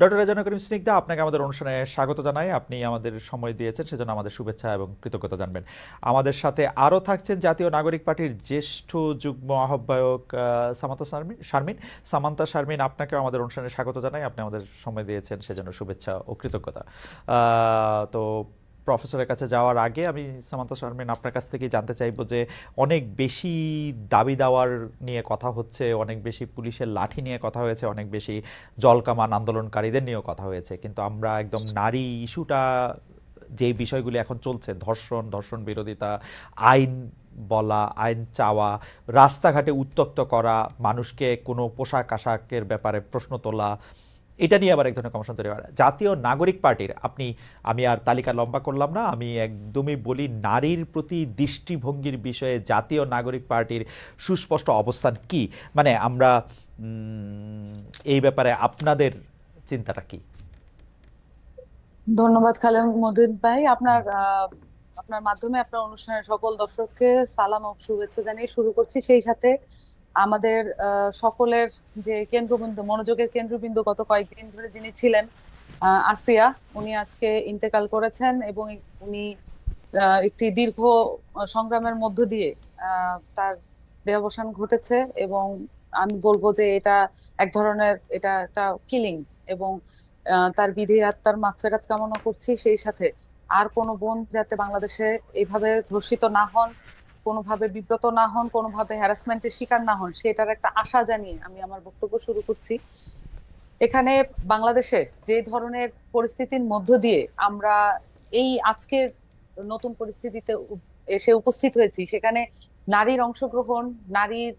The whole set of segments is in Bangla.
ডক্টর রেজানা করিম স্নিগ্ধা, আপনাকে আমাদের অনুষ্ঠানে স্বাগত জানাই। আপনি আমাদের সময় দিয়েছেন, সেজন্য আমাদের শুভেচ্ছা এবং কৃতজ্ঞতা জানবেন। আমাদের সাথে আরও থাকছেন জাতীয় নাগরিক পার্টির জ্যেষ্ঠ যুগ্ম আহ্বায়ক শারমিন। সামান্তা শারমিন, আপনাকেও আমাদের অনুষ্ঠানে স্বাগত জানাই। আপনি আমাদের সময় দিয়েছেন, সেজন্য শুভেচ্ছা ও কৃতজ্ঞতা। তো প্রফেসরের কাছে যাওয়ার আগে আমি সামান্তা শারমিন আপনার কাছ থেকে জানতে চাইবো যে অনেক বেশি দাবি দাওয়ার নিয়ে কথা হচ্ছে, অনেক বেশি পুলিশের লাঠি নিয়ে কথা হয়েছে, অনেক বেশি জলকামান আন্দোলনকারীদের নিয়েও কথা হয়েছে, কিন্তু আমরা একদম নারী ইস্যুটা, যে বিষয়গুলি এখন চলছে, ধর্ষণ বিরোধিতা, আইন বলা, আইন চাওয়া, রাস্তাঘাটে উত্তক্ত করা, মানুষকে কোনো পোশাক আশাকের ব্যাপারে প্রশ্ন তোলা, এটা নিয়ে আবার এক ধরনের কমিশন তৈরি করা। জাতীয় নাগরিক পার্টির আমি আর তালিকা লম্বা করলাম না, আমি একদমই বলি নারীর প্রতি দৃষ্টিভঙ্গির বিষয়ে জাতীয় নাগরিক পার্টির সুস্পষ্ট অবস্থান কি, মানে আমরা এই ব্যাপারে আপনাদের চিন্তাটা কি? ধন্যবাদ খালেদ মহিউদ্দিন ভাই। আপনার মাধ্যমে আপনার অনুষ্ঠানের সকল দর্শককে সালাম ও শুভেচ্ছা জানিয়ে শুরু করছি। সেই সাথে আমাদের সকলের যে কেন্দ্রবিন্দু, মনোযোগের কেন্দ্রবিন্দু গত কয়েকদিন ধরে যিনি ছিলেন, আসিয়া, উনি আজকে ইন্তেকাল করেছেন এবং উনি একটি দীর্ঘ সংগ্রামের মধ্য দিয়ে তার দেহাবসান ঘটেছে। এবং আমি বলবো যে এটা একটা কিলিং। এবং তার বিধি আত্মার মাগফিরাত কামনা করছি। সেই সাথে আর কোনো বোন যাতে বাংলাদেশে এইভাবে ধর্ষিত না হন, কোনোভাবে বিব্রত না হন, কোনোভাবে হ্যারাসমেন্টের শিকার না হন, সেটার একটা আশা জানিয়ে আমি আমার বক্তব্য শুরু করছি। এখানে বাংলাদেশে যে ধরনের পরিস্থিতির মধ্য দিয়ে আমরা এই আজকের নতুন পরিস্থিতিতে এসে উপস্থিত হয়েছি, সেখানে নারীর অংশগ্রহণ, নারীর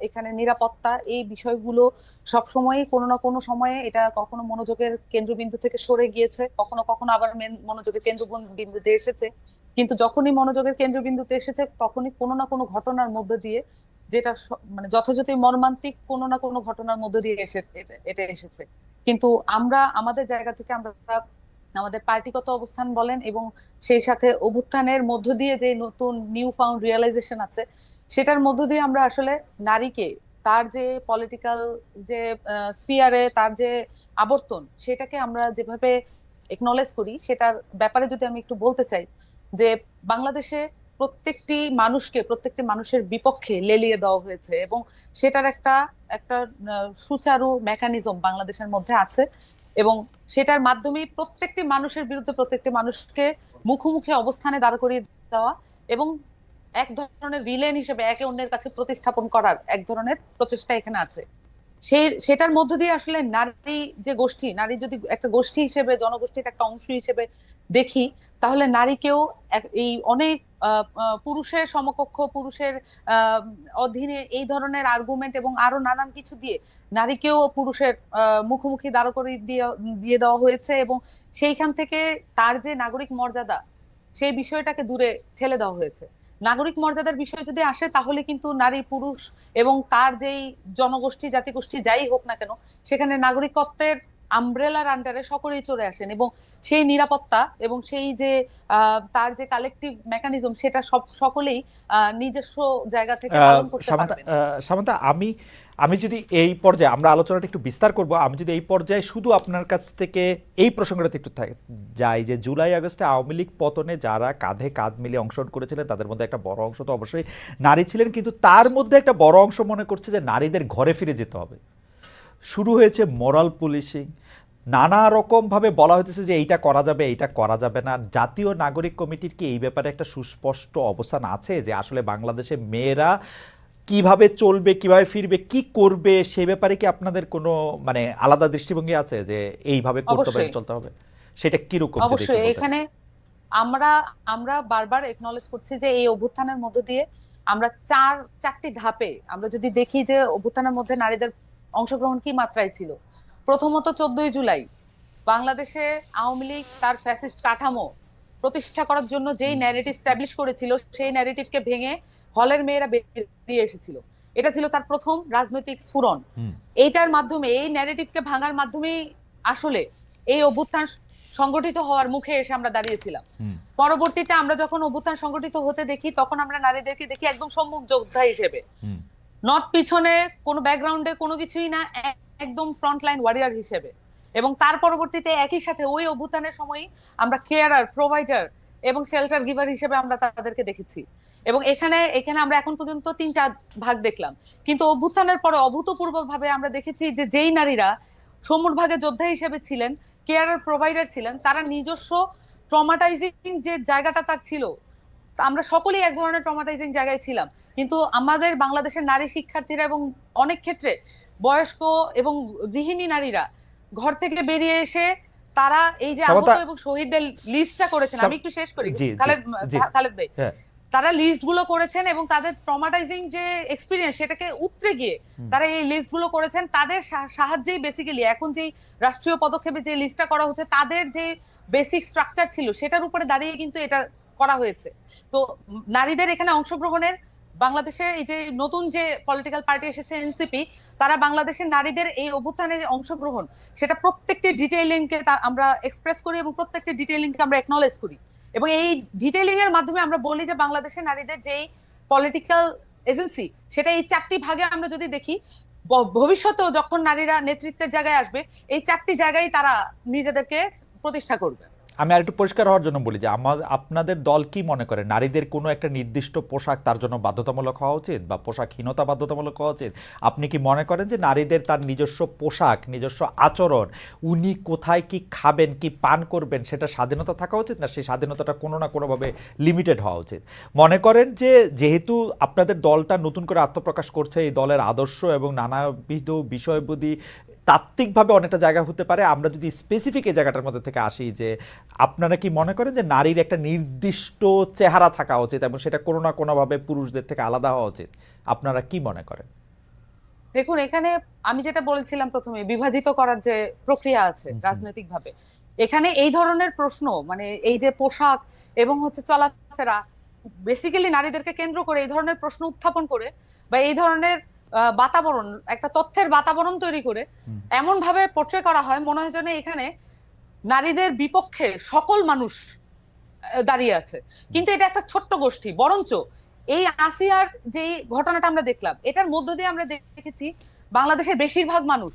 এখানে নিরাপত্তা, এই বিষয়গুলো সবসময়ই কোনো না কোনো সময়ে এটা কখনো মনোযোগের কেন্দ্রবিন্দু থেকে সরে গিয়েছে, কখনো কখনো আবার মনোযোগের কেন্দ্রবিন্দুতে এসেছে। কিন্তু যখনই মনোযোগের কেন্দ্রবিন্দুতে এসেছে, তখনই কোনো না কোনো ঘটনার মধ্য দিয়ে, যেটা মানে যথাযথ মর্মান্তিক কোনো না কোনো ঘটনার মধ্য দিয়ে এটা এসেছে। কিন্তু আমরা আমাদের জায়গা থেকে আমরা আমাদের পার্টিগত অবস্থান বলেন এবং সেই সাথে অভ্যুত্থানের মধ্য দিয়ে যে নতুন নিউ ফাউন্ড রিয়েলাইজেশন আছে, সেটার মধ্য দিয়ে আমরা আসলে নারীকে তার যে পলিটিক্যাল যে স্ফিয়ারে তার যে আবর্তন, সেটাকে আমরা যেভাবে একনলেজ করি, সেটার ব্যাপারে যদি আমি একটু বলতে চাই যে বাংলাদেশে প্রত্যেকটি মানুষের বিপক্ষে লেলিয়ে দেওয়া হয়েছে এবং সেটার একটা একটা সুচারু মেকানিজম বাংলাদেশের মধ্যে আছে। এবং সেটার মাধ্যমে প্রত্যেকটি মানুষের বিরুদ্ধে প্রত্যেকটি মানুষকে মুখোমুখি অবস্থানে দাঁড় করিয়ে দেওয়া এবং এক ধরনের ভিলেন হিসেবে একে অন্যের কাছে প্রতিস্থাপন করার এক ধরনের প্রচেষ্টা এখানে আছে। সেটার মধ্য দিয়ে আসলে নারী যে গোষ্ঠী, নারী যদি একটা গোষ্ঠী হিসেবে, জনগোষ্ঠীর একটা অংশ হিসেবে দেখি, তাহলে নারীকেও এই অনেক পুরুষের সমকক্ষ, পুরুষের আহ অধীনে এই ধরনের আর্গুমেন্ট এবং আরো নানান কিছু দিয়ে নারীকেও পুরুষের মুখোমুখি দাঁড় করিয়ে দিয়ে দিয়ে দেওয়া হয়েছে। এবং সেইখান থেকে তার যে নাগরিক মর্যাদা, সেই বিষয়টাকে দূরে ঠেলে দেওয়া হয়েছে। নাগরিক মর্যাদার বিষয় যদি আসে, তাহলে কিন্তু নারী পুরুষ এবং তার যেই জনগোষ্ঠী জাতিগোষ্ঠী যাই হোক না কেন, সেখানে নাগরিকত্বের আমব্রেলার আন্ডারে সকলেই চলে আসেন এবং সেই নিরাপত্তা এবং সেই যে তার যে কালেকটিভ মেকানিজম, সেটা সকলেই নিজস্ব জায়গা থেকে পালন করতে সামান্তা, পারবেন। সামান্তা, আমি আমি যদি এই পর্যায়ে, আমরা আলোচনাটা একটু বিস্তার করব, আমি যদি এই পর্যায়ে শুধু আপনার কাছ থেকে এই প্রসঙ্গটাতে একটু যাই, যে জুলাই আগস্টে আওয়ামী লীগ পতনে যারা কাঁধে কাঁধ মিলিয়ে অংশগ্রহণ করেছিলেন, তাদের মধ্যে একটা বড় অংশ তো অবশ্যই নারী ছিলেন, কিন্তু তার মধ্যে একটা বড় অংশ মনে করছে যে নারীদের ঘরে ফিরে যেতে হবে। শুরু হয়েছে মোরাল পুলিশিং, নানা রকমভাবে বলা হইতেছে যে এইটা করা যাবে, এইটা করা যাবে না। জাতীয় নাগরিক কমিটির কি এই ব্যাপারে একটা সুস্পষ্ট অবস্থান আছে যে আসলে বাংলাদেশে মেয়েরা কিভাবে চলবে, কিভাবে ফিরবে, কি করবে, সে ব্যাপারে কি আপনাদের কোনো মানে আলাদা দৃষ্টিভঙ্গি আছে যে এইভাবে করতে হবে, অবশ্যই, চলতে হবে? সেটা কিরকম যদি একটু অবশ্যই। বলতেন। এখানে আমরা আমরা বারবার একনলেজ করছি যে এই অভ্যুত্থানের মধ্য দিয়ে আমরা চারটি ধাপে আমরা যদি দেখি যে অভ্যুত্থানের মধ্যে নারীদের অংশগ্রহণ কি মাত্রায় ছিল। প্রথমত 14ই জুলাই বাংলাদেশে আওয়ামী লীগ তার ফ্যাসিস্ট কাঠামো প্রতিষ্ঠা করার জন্য যেই ন্যারেটিভ স্ট্যাবলিশ করেছিল, সেই ন্যারেটিভকে ভেঙে হলের মেয়েরা বেরিয়ে এসেছিল। এটা ছিল তার প্রথম রাজনৈতিক স্ফুরণ। হুম। এইটার মাধ্যমে, এই ন্যারেটিভকে ভাঙার মাধ্যমেই আসলে এই অভ্যুত্থান সংগঠিত হওয়ার মুখে এসে আমরা দাঁড়িয়েছিলাম। হুম। পরবর্তীতে আমরা যখন অভ্যুত্থান সংগঠিত হতে দেখি, তখন আমরা নারীদেরকে দেখি একদম সম্মুখ যোদ্ধা হিসেবে, হুম। নট পিছনে কোনো ব্যাকগ্রাউন্ডে কোনো কিছুই না, একদম ফ্রন্টলাইন ওয়ারিয়ার হিসেবে। এবং তার পরবর্তীতে একই সাথে ওই অভ্যুত্থানের সময়ই আমরা কেয়ারার, প্রোভাইডার এবং শেল্টার গিভার হিসেবে আমরা তাদেরকে দেখেছি। এবং এখানে এখানে আমরা এখন পর্যন্ত 3টা ভাগ দেখলাম, কিন্তু অভ্যুত্থানের পরে অভূতপূর্ব ভাবে আমরা দেখেছি যে যেই নারীরা সম্মুখভাগে যোদ্ধা হিসেবে ছিলেন, কেয়ারার, প্রোভাইডার ছিলেন, তারা নিজস্ব ট্রমাটাইজিং যে জায়গাটা তার ছিল, আমরা সকলেই এক ধরনের ট্রমাটাইজিং জায়গায় ছিলাম, কিন্তু আমাদের বাংলাদেশের নারী শিক্ষার্থীরা এবং অনেক ক্ষেত্রে বয়স্ক এবং গৃহিণী নারীরা ঘর থেকে বেরিয়ে এসে তারা এই যে আহত সামান্তা, এবং শহীদদের লিস্টটা করেছেন, আমি একটু শেষ করি জি জি খালেদ জি, খালেদ ভাই, হ্যাঁ, তারা লিস্ট গুলো করেছেন এবং তাদের ট্রমাটাইজিং যে এক্সপিরিয়েন্স সেটাকে উতরে গিয়ে তারা এই লিস্ট গুলো করেছেন। তাদের সাহায্যেই বেসিক্যালি এখন যে রাষ্ট্রীয় পদক্ষেপে যে লিস্টটা করা হচ্ছে, তাদের যে বেসিক স্ট্রাকচার ছিল সেটার উপরে দাঁড়িয়ে কিন্তু এটা করা হয়েছে। তো নারীদের এখানে অংশগ্রহণের, বাংলাদেশে এই যে নতুন যে পলিটিক্যাল পার্টি এসেছে এনসিপি, তারা বাংলাদেশের নারীদের এই অভ্যুত্থানে যে অংশগ্রহণ, সেটা প্রত্যেকটি ডিটেইলিংকে আমরা এক্সপ্রেস করি এবং প্রত্যেকটি ডিটেইলিংকে আমরা একনলেজ করি। এবং এই ডিটেইলিং এর মাধ্যমে আমরা বলি যে বাংলাদেশের নারীদের যেই পলিটিক্যাল এজেন্সি, সেটা এই 4টি ভাগে আমরা যদি দেখি, ভবিষ্যতেও যখন নারীরা নেতৃত্বের জায়গায় আসবে, এই 4টি জায়গায় তারা নিজেদেরকে প্রতিষ্ঠা করবে। আমি আর একটু পরিষ্কার হওয়ার জন্য বলি যে আপনাদের দল কি মনে করে নারীদের কোনো একটা নির্দিষ্ট পোশাক তার জন্য বাধ্যতামূলক হওয়া উচিত বা পোশাকহীনতা বাধ্যতামূলক হওয়া উচিত? আপনি কি মনে করেন যে নারীদের তার নিজস্ব পোশাক, নিজস্ব আচরণ, উনি কোথায় কি খাবেন, কি পান করবেন, সেটা স্বাধীনতা থাকা উচিত, না সেই স্বাধীনতাটা কোনো না কোনোভাবে লিমিটেড হওয়া উচিত? মনে করেন যে যেহেতু আপনাদের দলটা নতুন করে আত্মপ্রকাশ করছে, এই দলের আদর্শ এবং নানাবিধ বিষয়বুদ্ধি তাত্ত্বিকভাবে অনেকটা জায়গা হতে পারে, আমরা যদি স্পেসিফিক এই জায়গাটার মধ্যে থেকে আসি, যে আপনারা কি মনে করেন যে নারীর একটা নির্দিষ্ট চেহারা থাকা উচিত এবং সেটা কোনো না কোনোভাবে পুরুষদের থেকে আলাদা হওয়া উচিত? আপনারা কি মনে করেন? দেখুন, এখানে আমি যেটা বলেছিলাম প্রথমে, বিভাজিত করার যে প্রক্রিয়া আছে রাজনৈতিক ভাবে, এখানে এই ধরনের প্রশ্ন, মানে এই যে পোশাক এবং হচ্ছে চলাফেরা, বেসিক্যালি নারীদেরকে কেন্দ্র করে এই ধরনের প্রশ্ন উত্থাপন করে বা এই ধরনের বাতাবরণ, একটা তথ্যের বাতাবরণ তৈরি করে এমন ভাবে পোট্রে করা হয়, মনে হয় যেন এখানে নারীদের বিপক্ষে সকল মানুষ দাঁড়িয়ে আছে। কিন্তু এটা একটা ছোট্ট গোষ্ঠী। বরঞ্চ এই আসিয়ার যে ঘটনাটা আমরা দেখলাম, এটার মধ্য দিয়ে আমরা দেখেছি বাংলাদেশের বেশিরভাগ মানুষ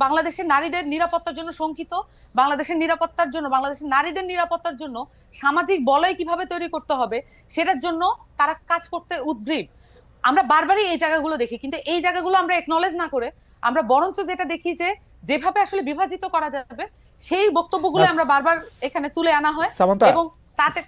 বাংলাদেশের নারীদের নিরাপত্তার জন্য শঙ্কিত, বাংলাদেশের নিরাপত্তার জন্য, বাংলাদেশের নারীদের নিরাপত্তার জন্য সামাজিক বলয় কিভাবে তৈরি করতে হবে সেটার জন্য তারা কাজ করতে উদ্গ্রীব। আমরা বারবারই এই জায়গাগুলো দেখি, কিন্তু এই জায়গাগুলো আমরা একনলেজ না করে আমরা বরঞ্চ যেটা দেখি যে যেভাবে আসলে বিভাজিত করা যাবে সেই বক্তব্যগুলো আমরা বারবার এখানে তুলে আনা হয়। সামান্তা, এবং তাতে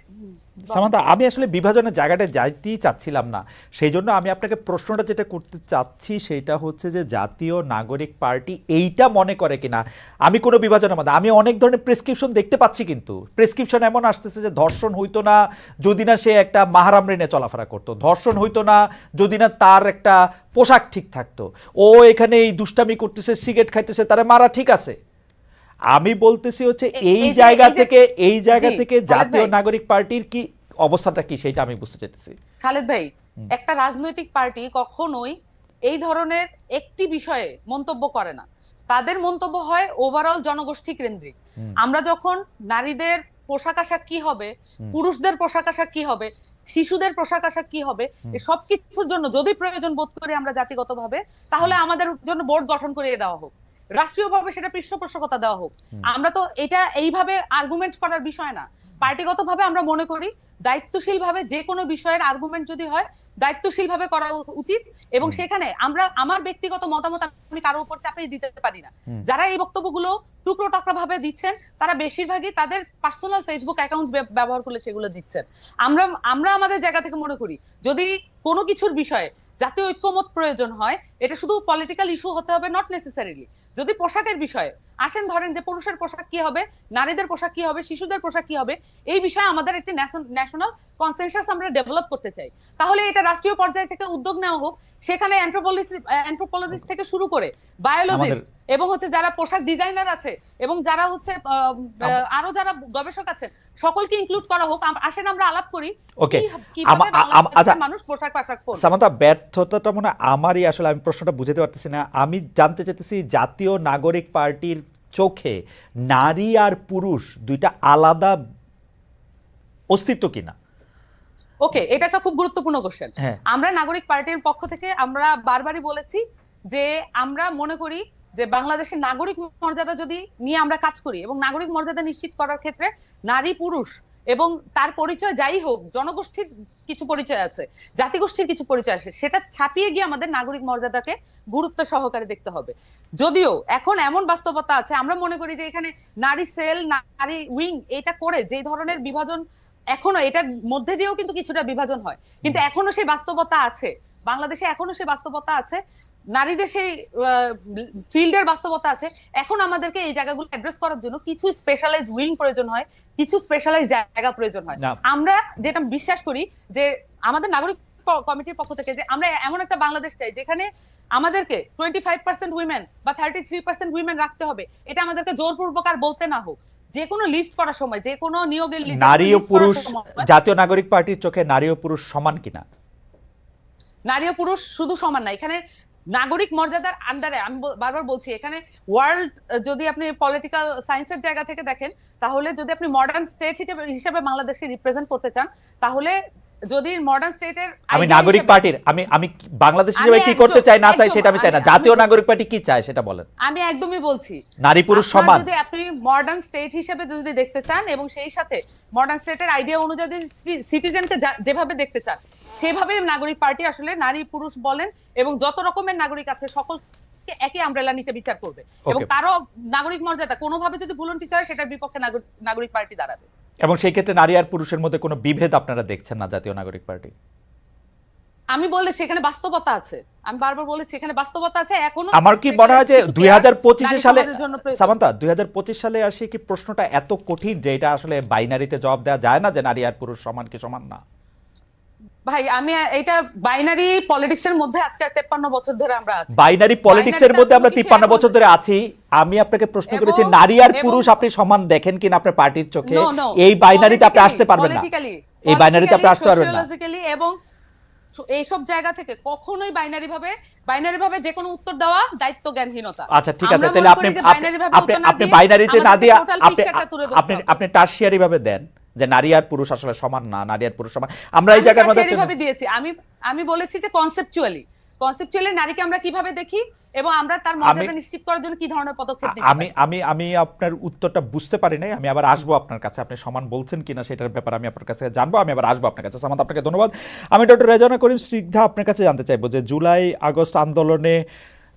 সামান্তা, আমি আসলে বিভাজনের জায়গাটা যাইতেই চাচ্ছিলাম না, সেই জন্য আমি আপনাকে প্রশ্নটা যেটা করতে চাচ্ছি সেটা হচ্ছে যে জাতীয় নাগরিক পার্টি এইটা মনে করে কিনা আমি কোনো বিভাজনের মধ্যে, আমি অনেক ধরনের প্রেসক্রিপশন দেখতে পাচ্ছি, কিন্তু প্রেসক্রিপশন এমন আসতেছে যে ধর্ষণ হইতো না যদি না সে একটা মাহারাম রেনে চলাফেরা করতো, ধর্ষণ হইতো না যদি না তার একটা পোশাক ঠিক থাকতো, ও এখানে এই দুষ্টামি করতেছে, সিগারেট খাইতেছে, তারা মারা ঠিক আছে। আমি বলতেছি হচ্ছে এই জায়গা থেকে জাতীয় নাগরিক পার্টির কি অবস্থাটা কি সেটা আমি বুঝতে চাইতেছি। খালেদ ভাই, একটা রাজনৈতিক পার্টি কখনোই এই ধরনের একটি বিষয়ে মন্তব্য করে না, তাদের মন্তব্য হয় ওভারঅল জনগোষ্ঠী কেন্দ্রিক। আমরা যখন নারীদের পোশাক আশাক কি হবে, পুরুষদের পোশাক আশাক কি হবে, শিশুদের পোশাক আশাক কি হবে, এই সবকিছুর জন্য যদি প্রয়োজন বোধ করি আমরা জাতিগতভাবে, তাহলে আমাদের জন্য বোর্ড গঠন করে দেওয়া হোক, রাষ্ট্রীয়ভাবে সেটা পৃষ্ঠপোষকতা দেওয়া হোক। আমরা তো এটা এইভাবে আর্গুমেন্ট করার বিষয় না। পার্টিগতভাবে আমরা মনে করি দায়িত্বশীল ভাবে যে কোনো বিষয়ের আর্গুমেন্ট যদি হয়, দায়িত্বশীল ভাবে করা উচিত। এবং সেখানে আমার ব্যক্তিগত মতামত আমি কারো উপর চাপিয়ে দিতে পারি না। যারা এই বক্তব্যগুলো টুকরো টাকরা ভাবে দিচ্ছেন, তারা বেশিরভাগই তাদের পার্সোনাল ফেসবুক অ্যাকাউন্ট ব্যবহার করলে সেগুলো দিচ্ছেন। আমরা আমাদের জায়গা থেকে মনে করি যদি কোনো কিছুর বিষয়ে জাতীয় ঐক্যমত প্রয়োজন হয়, এটা শুধু পলিটিক্যাল ইস্যু হতে হবে নট নেসেসারিলি। যদি পোশাকের বিষয়ে আসেন, ধরেন যে পুরুষের পোশাক কি হবে, নারীদের পোশাক কি হবে, শিশুদের পোশাক কি হবে, এই বিষয়ে আমাদের একটি ন্যাশনাল কনসেনসাস আমরা ডেভেলপ করতে চাই, তাহলে এটা রাষ্ট্রীয় পর্যায় থেকে উদ্যোগ নেওয়া হোক। সেখানে অ্যানথ্রোপোলজিস্ট থেকে শুরু করে বায়োলজিস্ট এবং হচ্ছে যারা পোশাক ডিজাইনার আছে এবং যারা হচ্ছে আরো যারা গবেষক আছেন, সকলকে ইনক্লুড করা হোক। আসেন আমরা আলাপ করি মানুষ পোশাক আশাক পরে। সামান্তা, ব্যর্থতাটা মনে আমারই, আসলে আমি প্রশ্নটা বুঝতে পারতেছি না। আমি জানতে চাইতেছি জাতীয় নাগরিক পার্টির চোখে নারী আর পুরুষ দুইটা আলাদা অস্তিত্ব কিনা? ওকে, এটা একটা খুব গুরুত্বপূর্ণ কোশ্চেন। আমরা নাগরিক পার্টির পক্ষ থেকে আমরা বারবারই বলেছি যে আমরা মনে করি যে বাংলাদেশের নাগরিক মর্যাদা যদি নিয়ে আমরা কাজ করি এবং নাগরিক মর্যাদা নিশ্চিত করার ক্ষেত্রে নারী পুরুষ এবং তার পরিচয় যাই হোক, জনগোষ্ঠীর কিছু পরিচয় আছে, জাতিগোষ্ঠীর কিছু পরিচয় আছে, সেটা ছাপিয়ে গিয়ে আমাদের নাগরিক মর্যাদাকে গুরুত্ব সহকারে দেখতে হবে। যদিও এখন এমন বাস্তবতা আছে, আমরা মনে করি যে এখানে নারী সেল, নারী উইং, এটা করে যে ধরনের বিভাজন এখনো, এটার মধ্যে দিয়েও কিন্তু কিছুটা বিভাজন হয়, কিন্তু এখনো সেই বাস্তবতা আছে বাংলাদেশে, এখনো সেই বাস্তবতা আছে, নারীদের সেই ফিল্ডের বাস্তবতা আছে। এখন আমাদেরকে এই জায়গাগুলো অ্যাড্রেস করার জন্য কিছু স্পেশালাইজ উইং প্রয়োজন হয়, কিছু স্পেশালাইজ জায়গা প্রয়োজন হয়। না, আমরা যেটা বিশ্বাস করি যে আমাদের নাগরিক কমিটির পক্ষ থেকে যে আমরা এমন একটা বাংলাদেশ চাই যেখানে আমাদেরকে 25% উইমেন বা 33% উইমেন রাখতে হবে। এটা আমাদেরকে জোরপূর্বক আর বলতে না হোক, যে কোনো লিস্ট করার সময়, যে কোনো নিয়োগের নারী ও পুরুষ, জাতীয় নাগরিক পার্টির চোখে নারী ও পুরুষ সমান কিনা? নারী ও পুরুষ শুধু সমান না, এখানে নাগরিক মর্যাদার আন্ডারে, আমি বারবার বলছি, এখানে ওয়ার্ল্ড যদি আপনি পলিটিক্যাল সায়েন্সের জায়গা থেকে দেখেন, তাহলে যদি আপনি মডার্ন স্টেট হিসেবে বাংলাদেশকে রিপ্রেজেন্ট করতে চান, তাহলে যদি মডার্ন স্টেটের আমি নাগরিক পার্টির আমি বাংলাদেশ হিসেবে কি করতে চাই না চাই সেটা আমি চাই না, জাতীয় নাগরিক পার্টি কি চায় সেটা বলেন। আমি একদমই বলছি নারী পুরুষ সমান। যদি আপনি মডার্ন স্টেট হিসেবে যদি দেখতে চান এবং সেই সাথে মডার্ন স্টেটের আইডিয়া অনুযায়ী সিটিজেনকে যেভাবে দেখতে চান, সেভাবে নাগরিক পার্টি আসলে নারী পুরুষ বলেন এবং যত রকমের নাগরিক আছে সকলকে একই আমব্রেলা নিচে বিচার করবে, এবং কারো নাগরিক মর্যাদা কোনোভাবে যদি ভুলন্টিত হয় সেটার বিপক্ষে নাগরিক পার্টি দাঁড়াবে। এবং সেই ক্ষেত্রে নারী আর পুরুষের মধ্যে কোনো বিভেদ আপনারা দেখছেন না জাতীয় নাগরিক পার্টি? আমি বলেছি এখানে বাস্তবতা আছে, আমি বারবার বলেছি এখানে বাস্তবতা আছে। এখনো আমার কি মনে হয় যে 2025 সালে, সামান্তা 2025 সালে আসি কি প্রশ্নটা এত কঠিন যে এটা আসলে বাইনারিতে জবাব দেওয়া যায় না যে নারী আর পুরুষ সমান কি সমান না? ভাই আমি এটা বাইনারি পলিটিক্স এর মধ্যে আজকে 53 বছর ধরে আমরা আছি, বাইনারি পলিটিক্স এর মধ্যে আমরা 53 বছর ধরে আছি। আমি আপনাকে প্রশ্ন করেছি নারী আর পুরুষ আপনি সমান দেখেন কিনা আপনার পার্টির চোখে? এই বাইনারিতে আপনি আসতে পারবেন না, এই বাইনারিতে আপনি আসতে পারবেন না। এবং এইসব জায়গা থেকে কখনোই বাইনারি ভাবে যে কোনো উত্তর দেওয়া দায়িত্ব জ্ঞানহীনতা। আচ্ছা ঠিক আছে, তাহলে আপনি বাইনারিতে না দিয়ে আপনি টারশিয়ারি ভাবে দেন যে নারী আর পুরুষ আসলে সমান না, নারী আর পুরুষ সমান। আমরা এই জায়গার মধ্যে সেইভাবে দিয়েছি, আমি বলেছি যে কনসেপচুয়ালি নারীকে আমরা কিভাবে দেখি এবং আমরা তার মর্যাদা নিশ্চিত করার জন্য কি ধরনের পদক্ষেপ নিতে পারি। আমি আপনার উত্তরটা বুঝতে পারি নাই, আমি আবার আসবো আপনার কাছে, আপনি সমান বলছেন কিনা সেটার ব্যাপারে আমি আপনার কাছে জানবো, আমি আবার আসবো আপনার কাছে। সামাদ আপনাকে ধন্যবাদ। আমি ডক্টর রেজওয়ানা করিম স্নিগ্ধা আপনার কাছে জানতে চাইবো যে জুলাই আগস্ট আন্দোলনে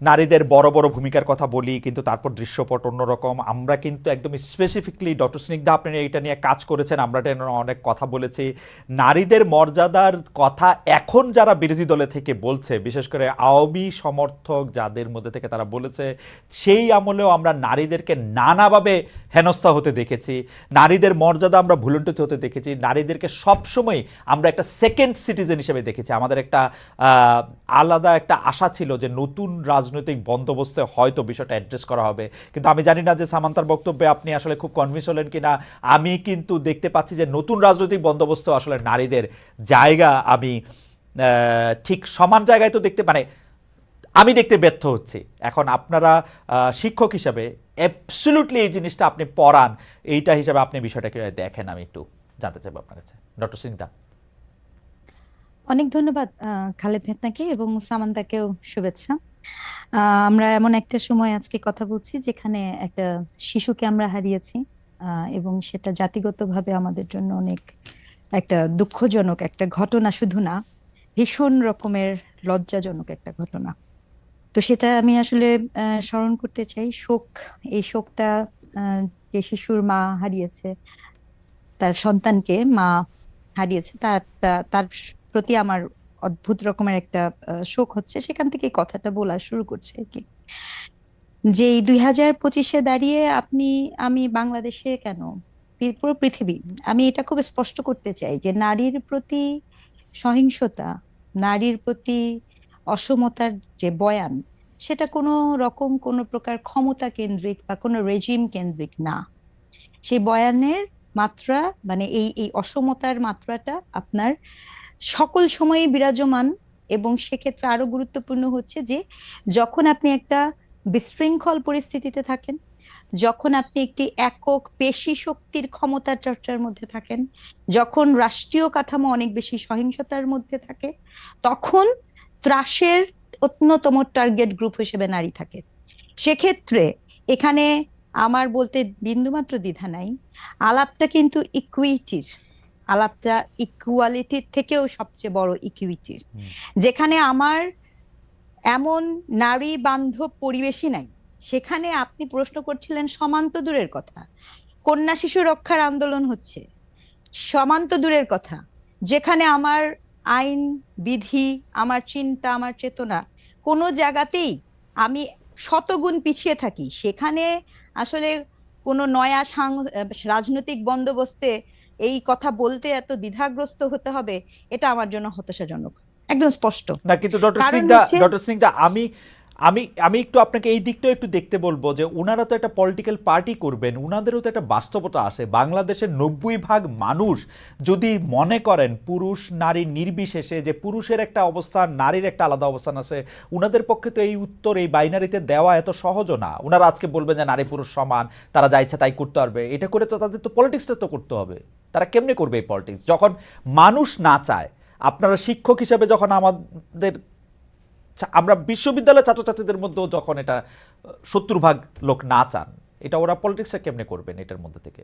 নারীদের বড় বড় ভূমিকার কথা বলি, কিন্তু তারপর দৃশ্যপট অন্যরকম। আমরা কিন্তু একদম স্পেসিফিকলি ডক্টর স্নিগ্ধা আপনি এইটা নিয়ে কাজ করেছেন, আমরা এটা নিয়ে অনেক কথা বলেছি। নারীদের মর্যাদার কথা এখন যারা বিরোধী দলে থেকে বলছে, বিশেষ করে আওয়ামী সমর্থক যাদের মধ্যে থেকে তারা বলেছে, সেই আমলেও আমরা নারীদেরকে নানাভাবে হেনস্থা হতে দেখেছি, নারীদের মর্যাদা আমরা ভুলুণ্ঠিত হতে দেখেছি, নারীদেরকে সবসময় আমরা একটা সেকেন্ড সিটিজেন হিসেবে দেখেছি। আমাদের একটা আলাদা একটা আশা ছিল যে নতুন রাজনৈতিক বন্দোবস্তে হয়তো বিষয়টা অ্যাড্রেস করা হবে, কিন্তু আমি জানি না যে সামান্তার বক্তব্যে আপনি আসলে খুব কনভিন্স হলেন কিনা। আমি কিন্তু দেখতে পাচ্ছি যে নতুন রাজনৈতিক বন্দোবস্ত আসলে নারীদের জায়গা আমি ঠিক সমান জায়গায় তো দেখতে, মানে আমি দেখতে ব্যর্থ হচ্ছি। এখন আপনারা শিক্ষক হিসাবে অ্যাবসলিউটলি এই জিনিসটা আপনি পড়ান, এইটা হিসাবে আপনি বিষয়টাকে দেখেন, আমি একটু জানতে চাইবো আপনার কাছে। ডক্টর স্নিগ্ধা। অনেক ধন্যবাদ খালেদ আপনাকে এবং সামান্তাকেও শুভেচ্ছা। আমরা এমন একটা সময় আজকে কথা বলছি যেখানে একটা শিশুকে আমরা হারিয়েছি, এবং সেটা জাতিগতভাবে আমাদের জন্য অনেক একটা দুঃখজনক একটা ঘটনা, শুধু না ভীষণ রকমের লজ্জাজনক একটা ঘটনা। তো সেটা আমি আসলে স্মরণ করতে চাই। এই শোকটা, যে শিশুর মা হারিয়েছে, তার সন্তানকে মা হারিয়েছে, তার প্রতি আমার অদ্ভুত রকমের একটা শোক হচ্ছে। সেখান থেকে কথাটা বলা শুরু করছে আর কি, যে 2025-এ দাঁড়িয়ে আমি বাংলাদেশে কেন, পুরো পৃথিবী, আমি এটা খুব স্পষ্ট করতে চাই যে নারীর প্রতি সহিংসতা, নারীর প্রতি অসমতার যে বয়ান, সেটা কোনো প্রকার ক্ষমতা কেন্দ্রিক বা কোনো রেজিম কেন্দ্রিক না। সেই বয়ানের মাত্রা, মানে এই অসমতার মাত্রাটা আপনার সকল সময়ে বিরাজমান। এবং সেক্ষেত্রে আরো গুরুত্বপূর্ণ হচ্ছে যে যখন আপনি একটা বিশৃঙ্খল পরিস্থিতিতে থাকেন, যখন আপনি একটি একক পেশি শক্তির ক্ষমতা চর্চার মধ্যে থাকেন, যখন রাষ্ট্রীয় কাঠামো অনেক বেশি সহিংসতার মধ্যে থাকে, তখন ত্রাসের অন্যতম টার্গেট গ্রুপ হিসেবে নারী থাকে। সেক্ষেত্রে এখানে আমার বলতে বিন্দুমাত্র দ্বিধা নাই, আলাপটা কিন্তু ইকুইটির, আলাপটা ইকুয়ালিটির থেকেও সবচেয়ে বড় ইকুইটির, যেখানে আমার এমন নারী বান্ধব পরিবেশই নাই। সেখানে আপনি প্রশ্ন করছিলেন সমান্ত দূরের কথা, কন্যা শিশু রক্ষার আন্দোলন হচ্ছে, সমান্ত দূরের কথা, যেখানে আমার আইন বিধি, আমার চিন্তা, আমার চেতনা কোনো জায়গাতেই আমি শতগুণ পিছিয়ে থাকি, সেখানে আসলে কোনো নয়া রাজনৈতিক বন্দোবস্তে এই কথা বলতে এত দ্বিধাগ্রস্ত হতে হবে, এটা আমার জন্য হতাশাজনক, একদম স্পষ্ট। না কিন্তু কারণ হচ্ছে ডক্টর সিংদা আমি আমি আমি একটু আপনাকে এই দিকটাও একটু দেখতে বলবো যে ওনারা তো একটা পলিটিক্যাল পার্টি করবেন, ওনাদেরও তো একটা বাস্তবতা আছে। বাংলাদেশের 90% মানুষ যদি মনে করেন পুরুষ নারী নির্বিশেষে যে পুরুষের একটা অবস্থান নারীর একটা আলাদা অবস্থান আছে, ওনাদের পক্ষে তো এই উত্তর এই বাইনারিতে দেওয়া এত সহজও না। ওনারা আজকে বলবেন যে নারী পুরুষ সমান, তারা যা ইচ্ছা তাই করতে পারবে, এটা করে তো তাদের তো পলিটিক্সটা তো করতে হবে। তারা কেমনে করবে এই পলিটিক্স যখন মানুষ না চায়? আপনারা শিক্ষক হিসেবে যখন আমরা বিশ্ববিদ্যালয়ের ছাত্রছাত্রীদের মধ্যেও যখন এটা 70% লোক না চান, এটা ওরা পলিটিক্সটা কেমনে করবেন এটার মধ্যে থেকে?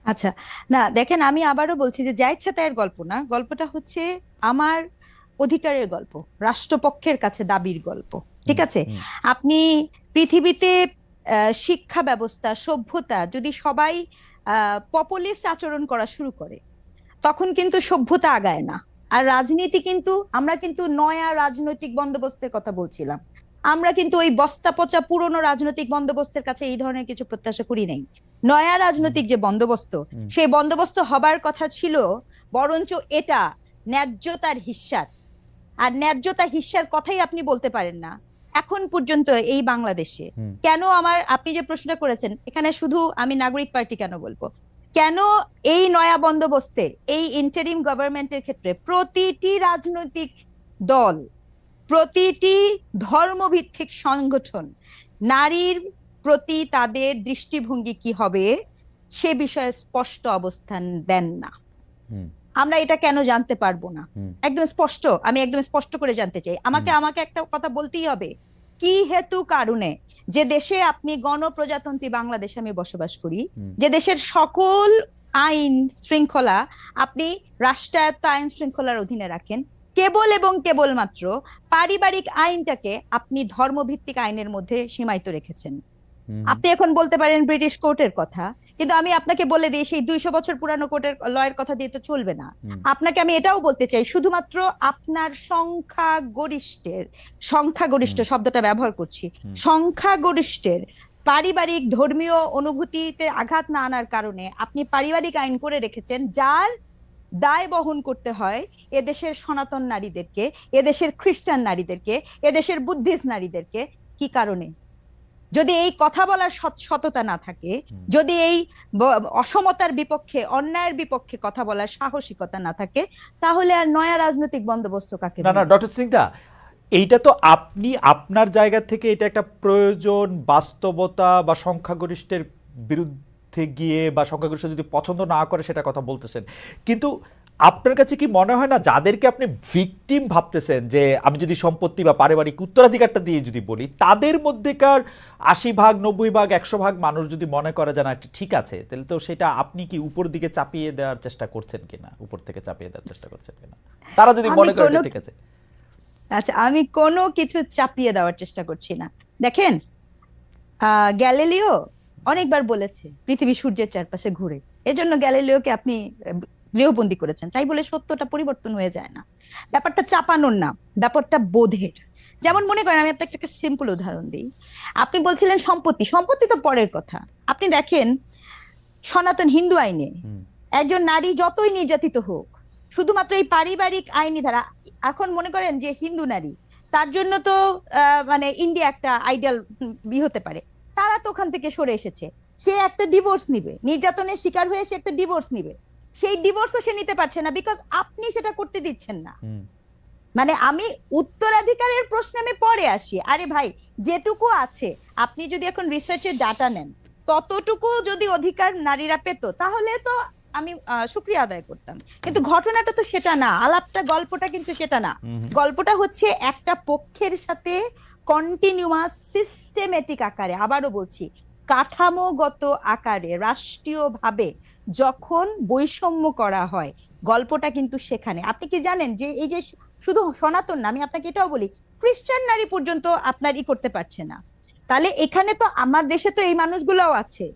আচ্ছা, না দেখেন, আমি আবারও বলছি যে যা ইচ্ছা তাইয়ের গল্প না, গল্পটা হচ্ছে আমার অধিকারের গল্প, রাষ্ট্রপক্ষের কাছে দাবির গল্প, ঠিক আছে? আপনি পৃথিবীতে শিক্ষা ব্যবস্থা, সভ্যতা যদি সবাই পপুলিস্ট আচরণ করা শুরু করে, তখন কিন্তু সভ্যতা আগায় না। আর রাজনীতি কিন্তু, আমরা কিন্তু নয়া রাজনৈতিক বন্দোবস্তের কথা বলছিলাম, আমরা কিন্তু ওই বস্তা পচা পুরনো রাজনৈতিক বন্দোবস্তের কাছে এই ধরনের কিছু প্রত্যাশা করি নাই। নয়া রাজনৈতিক যে বন্দোবস্ত, সেই বন্দোবস্ত হবার কথা ছিল বরঞ্চ এটা ন্যায্যতার হিস্যার, আর ন্যায্যতা হিস্যার কথাই আপনি বলতে পারেন না এখন পর্যন্ত এই বাংলাদেশে। কেন আপনি যে প্রশ্নটা করেছেন, এখানে শুধু আমি নাগরিক পার্টি কেন বলবো, কেন এই নয়া বন্দোবস্তে, এই ইন্টারিম গভর্নমেন্টের ক্ষেত্রে প্রতিটি রাজনৈতিক দল, প্রতিটি ধর্মভিত্তিক সংগঠন নারীর প্রতি তাদের দৃষ্টিভঙ্গি কি হবে সে বিষয়ে স্পষ্ট অবস্থান দেন না? আমরা এটা কেন জানতে পারবো না? একদম স্পষ্ট, আমি একদম স্পষ্ট করে জানতে চাই। আমাকে একটা কথা বলতেই হবে, কি হেতু কারণে যে দেশে আপনি গণপ্রজাতন্ত্রী বাংলাদেশে আমি বসবাস করি, যে দেশের সকল আইন শৃঙ্খলা আপনি রাষ্ট্রায়ত্ত আইন শৃঙ্খলার অধীনে রাখেন, কেবল এবং কেবলমাত্র পারিবারিক আইনটাকে আপনি ধর্মভিত্তিক আইনের মধ্যে সীমায়িত রেখেছেন। আপনি এখন বলতে পারেন ব্রিটিশ কোর্টের কথা, কিন্তু আমি আপনাকে বলে দিই সেই 200 বছর পুরানো কোর্টের লয়ের কথা দিয়ে তো চলবে না। আপনাকে আমি এটাও বলতে চাই, শুধুমাত্র আপনার সংখ্যাগরিষ্ঠ শব্দটা ব্যবহার করছি, সংখ্যাগরিষ্ঠের পারিবারিক ধর্মীয় অনুভূতিতে আঘাত না আনার কারণে আপনি পারিবারিক আইন করে রেখেছেন, যার দায় বহন করতে হয় এদেশের সনাতন নারীদেরকে, এদেশের খ্রিস্টান নারীদেরকে, এদেশের বুদ্ধিস্ট নারীদেরকে। কি কারণে? যদি এই কথা বলার সততা না থাকে, যদি এই অসমতার বিপক্ষে, অন্যায়ের বিপক্ষে কথা বলার সাহসিকতা না থাকে, তাহলে আর নয়া রাজনৈতিক বন্দোবস্ত কাকে? না ডক্টর সিংদা, এইটা তো আপনি আপনার জায়গা থেকে এটা একটা প্রয়োজন, বাস্তবতা বা সংখ্যাগরিষ্ঠের বিরুদ্ধে গিয়ে বা সংখ্যাগরিষ্ঠ যদি পছন্দ না করে সেটা কথা বলতেছেন, কিন্তু আপনার কাছে কি মনে হয় না যাদেরকে আপনি ভিকটিম ভাবতেছেন, যে আমি যদি সম্পত্তি বা পারিবারিক উত্তরাধিকারটা দিয়ে যদি বলি, তাদের মধ্যেকার 80% 90% 100% মানুষ যদি মনে করে যে না ঠিক আছে, তাহলে তো সেটা আপনি কি উপর দিকে চাপিয়ে দেওয়ার চেষ্টা করছেন কিনা, উপর থেকে চাপিয়ে দেওয়ার চেষ্টা করছেন কিনা, তারা যদি মনে করে যে ঠিক আছে? আচ্ছা, আমি কোনো কিছু চাপিয়ে দেওয়ার চেষ্টা করছি না। দেখেন, গ্যালিলিও অনেকবার বলেছে পৃথিবী সূর্যের চারপাশে ঘুরে, এজন্য গ্যালিলিওকে আপনি গৃহবন্দী করেছেন, তাই বলে সত্যটা পরিবর্তন হয়ে যায় না। ব্যাপারটা চাপানোর না, ব্যাপারটা বোধের। যেমন মনে করেন, আমি আপনাকে একটা সিম্পল উদাহরণ দিই। আপনি বলছিলেন সম্পত্তি তো পরের কথা। আপনি দেখেন সনাতন হিন্দু আইনে একজন নারী যতই নির্যাতিত হোক, শুধুমাত্র এই পারিবারিক আইনি ধারা, এখন মনে করেন যে হিন্দু নারী, তার জন্য তো মানে ইন্ডিয়া একটা আইডিয়াল হতে পারে, তারা তো ওখান থেকে সরে এসেছে, সে একটা ডিভোর্স নিবে, নির্যাতনের শিকার হয়ে সে একটা ডিভোর্স নিবে, সেই ডিভোর্সও সে নিতে পারছে না, বিকজ আপনি সেটা করতে দিচ্ছেন না। মানে আমি উত্তরাধিকারের প্রশ্নে আমি পরে আসি, আরে ভাই যেটুকু আছে, আপনি যদি এখন রিসার্চের ডাটা নেন, ততটুকু যদি অধিকার নারীরা পেত তাহলে তো আমি শুকরিয়া আদায় করতাম, কিন্তু ঘটনাটা তো সেটা না, আলাপটা গল্পটা কিন্তু সেটা না। গল্পটা হচ্ছে একটা পক্ষের সাথে কন্টিনিউয়াস সিস্টেমেটিক আকারে, আবারও বলছি, কাঠামোগত আকারে রাষ্ট্রীয়ভাবে যখন বৈষম্য করা হয়, গল্পটা কিন্তু সেখানে। আপনি কি জানেন যে এই যে শুধু সনাতন না, আমি আপনাকে এটাও বলি, খ্রিস্টান নারী পর্যন্ত আপনার করতে পারছে না। তাহলে এখানে তো আমার দেশে তো এই মানুষগুলোও আছে।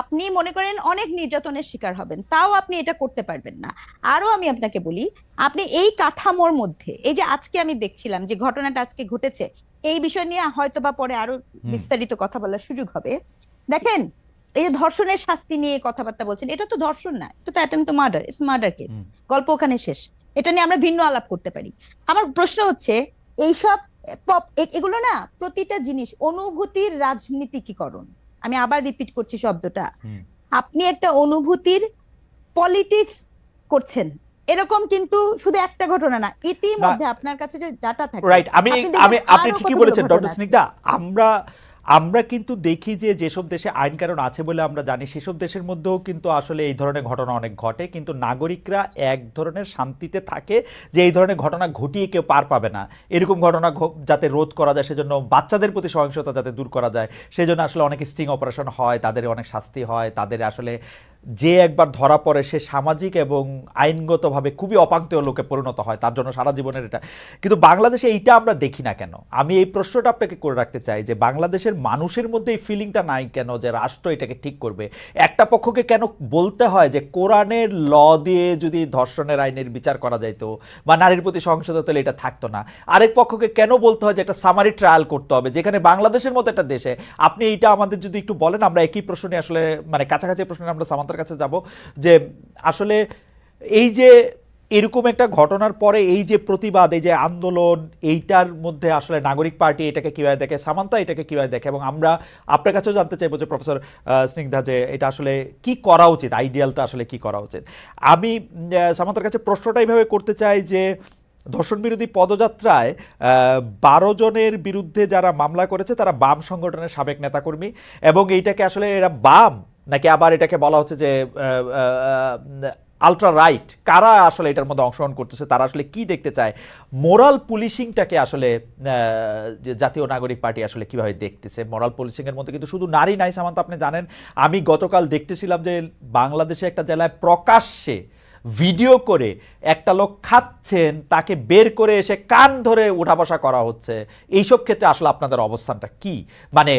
আপনি মনে করেন অনেক নির্যাতনের শিকার হবেন, তাও আপনি এটা করতে পারবেন না। আরো আমি আপনাকে বলি, আপনি এই কাঠামোর মধ্যে এই যে আজকে আমি দেখছিলাম যে ঘটনাটা আজকে ঘটেছে, এই বিষয় নিয়ে হয়তো বা পরে আরো বিস্তারিত কথা বলার সুযোগ হবে। দেখেন, এই যে ধর্ষণের শাস্তি নিয়ে কথাবার্তা বলছেন, এটা তো ধর্ষণ না, এটা তো attempt to murder, it's murder case. গল্প ওখানে শেষ, এটা নিয়ে আমরা ভিন্ন আলাপ করতে পারি। আমার প্রশ্ন হচ্ছে, এইসব এগুলো না, প্রতিটা জিনিস অনুভূতির রাজনীতিকীকরণ। আমি আবার রিপিট করছি শব্দটা, আপনি একটা অনুভূতির পলিটিক্স করছেন, এরকম কিন্তু শুধু একটা ঘটনা না, ইতিমধ্যে আপনার কাছে যে ডাটা থাকে, রাইট, আপনি ঠিকই বলেছেন ডক্টর স্নিগ্ধা। আমরা কিন্তু দেখি যে যেসব দেশে আইন কানুন আছে বলে আমরা জানি, সেসব দেশের মধ্যেও কিন্তু আসলে এই ধরনের ঘটনা অনেক ঘটে, কিন্তু নাগরিকরা এক ধরনের শান্তিতে থাকে যে এই ধরনের ঘটনা ঘটিয়ে কেউ পার পাবে না, এরকম ঘটনা যাতে রোধ করা যায়, সেজন্য বাচ্চাদের প্রতি সহিংসতা যাতে দূর করা যায়, সেজন্য আসলে অনেক স্টিং অপারেশন হয়, তাদের অনেক শাস্তি হয়, তাদের আসলে যে একবার ধরা পড়ে সে সামাজিক এবং আইনগতভাবে খুবই অপাঙ্ক্তেয় লোকে পরিণত হয়, তার জন্য সারা জীবনের এটা। কিন্তু বাংলাদেশে এইটা আমরা দেখি না কেন? আমি এই প্রশ্নটা আপনাকে করে রাখতে চাই যে বাংলাদেশের মানুষের মধ্যে এই ফিলিংটা নাই কেন যে রাষ্ট্র এটাকে ঠিক করবে? একটা পক্ষকে কেন বলতে হয় যে কোরআনের ল দিয়ে যদি ধর্ষণের আইনের বিচার করা যাইতো বা নারীর প্রতি সহিংসতা হলে এটা থাকতো না? আরেক পক্ষকে কেন বলতে হয় যে একটা সামারি ট্রায়াল করতে হবে, যেখানে বাংলাদেশের মতো একটা দেশে? আপনি এইটা আমাদের যদি একটু বলেন, আমরা একই প্রশ্ন নিয়ে আসলে মানে কাছাকাছি প্রশ্নে আমরা সামান্তার কাছে যাব, যে আসলে এই যে এরকম একটা ঘটনার পরে এই যে প্রতিবাদ, এই যে আন্দোলন, এইটার মধ্যে আসলে নাগরিক পার্টি এটাকে কিভাবে দেখে, সামান্তা এটাকে কিভাবে দেখে, এবং আমরা আপনার কাছেও জানতে চাইবো যে প্রফেসর স্নিগ্ধা, যে এটা আসলে কি করা উচিত, আইডিয়ালটা আসলে কি করা উচিত। আমি সামান্তার কাছে প্রশ্নটা এইভাবে করতে চাই যে ধর্ষণ বিরোধী পদযাত্রায় 12 জনের বিরুদ্ধে যারা মামলা করেছে তারা বাম সংগঠনের সাবেক নেতাকর্মী, এবং এইটাকে আসলে এরা বাম নাকি আবার এটাকে বলা হচ্ছে যে আলট্রা রাইট, কারা আসলে এটার মধ্যে অংশগ্রহণ করতেছে, তারা আসলে কি দেখতে চায়, মোরাল পুলিশিংটাকে আসলে জাতীয় নাগরিক পার্টি আসলে কিভাবে দেখতেছে? মোরাল পুলিশিংয়ের মধ্যে কিন্তু শুধু নারী নাই সামান্ত, আপনি জানেন আমি গতকাল দেখতেছিলাম যে বাংলাদেশে একটা জেলায় প্রকাশ্যে ভিডিও করে একটা লোক খাচ্ছেন, তাকে বের করে এসে কান ধরে উঠা বসা করা হচ্ছে। এইসব ক্ষেত্রে আসলে আপনাদের অবস্থানটা কি? মানে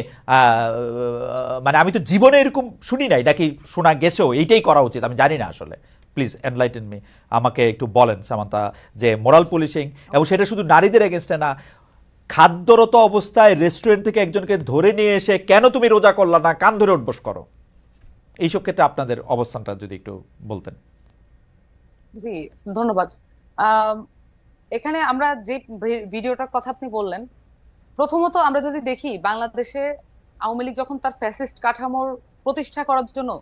আমি তো জীবনে এরকম শুনি নাই, নাকি শোনা গেছেও এইটাই করা উচিত, আমি জানি না আসলে। প্লিজ এনলাইটেন মি, আমাকে একটু বলেন সামান্তা, যে মোরাল পুলিশিং, এবং সেটা শুধু নারীদের এগেনস্টে না, খাদ্যরত অবস্থায় রেস্টুরেন্ট থেকে একজনকে ধরে নিয়ে এসে কেন তুমি রোজা করলা না, কান ধরে উঠবস করো, এইসব ক্ষেত্রে আপনাদের অবস্থানটা যদি একটু বলতেন। জি, ধন্যবাদ। এখানে আমরা যে ভিডিওটার কথা আপনি বললেন, প্রথমত আমরা যদি দেখি বাংলাদেশে আওয়ামী লীগ যখন তার ফ্যাসিস্ট কাঠামোর প্রতিষ্ঠা করার জন্য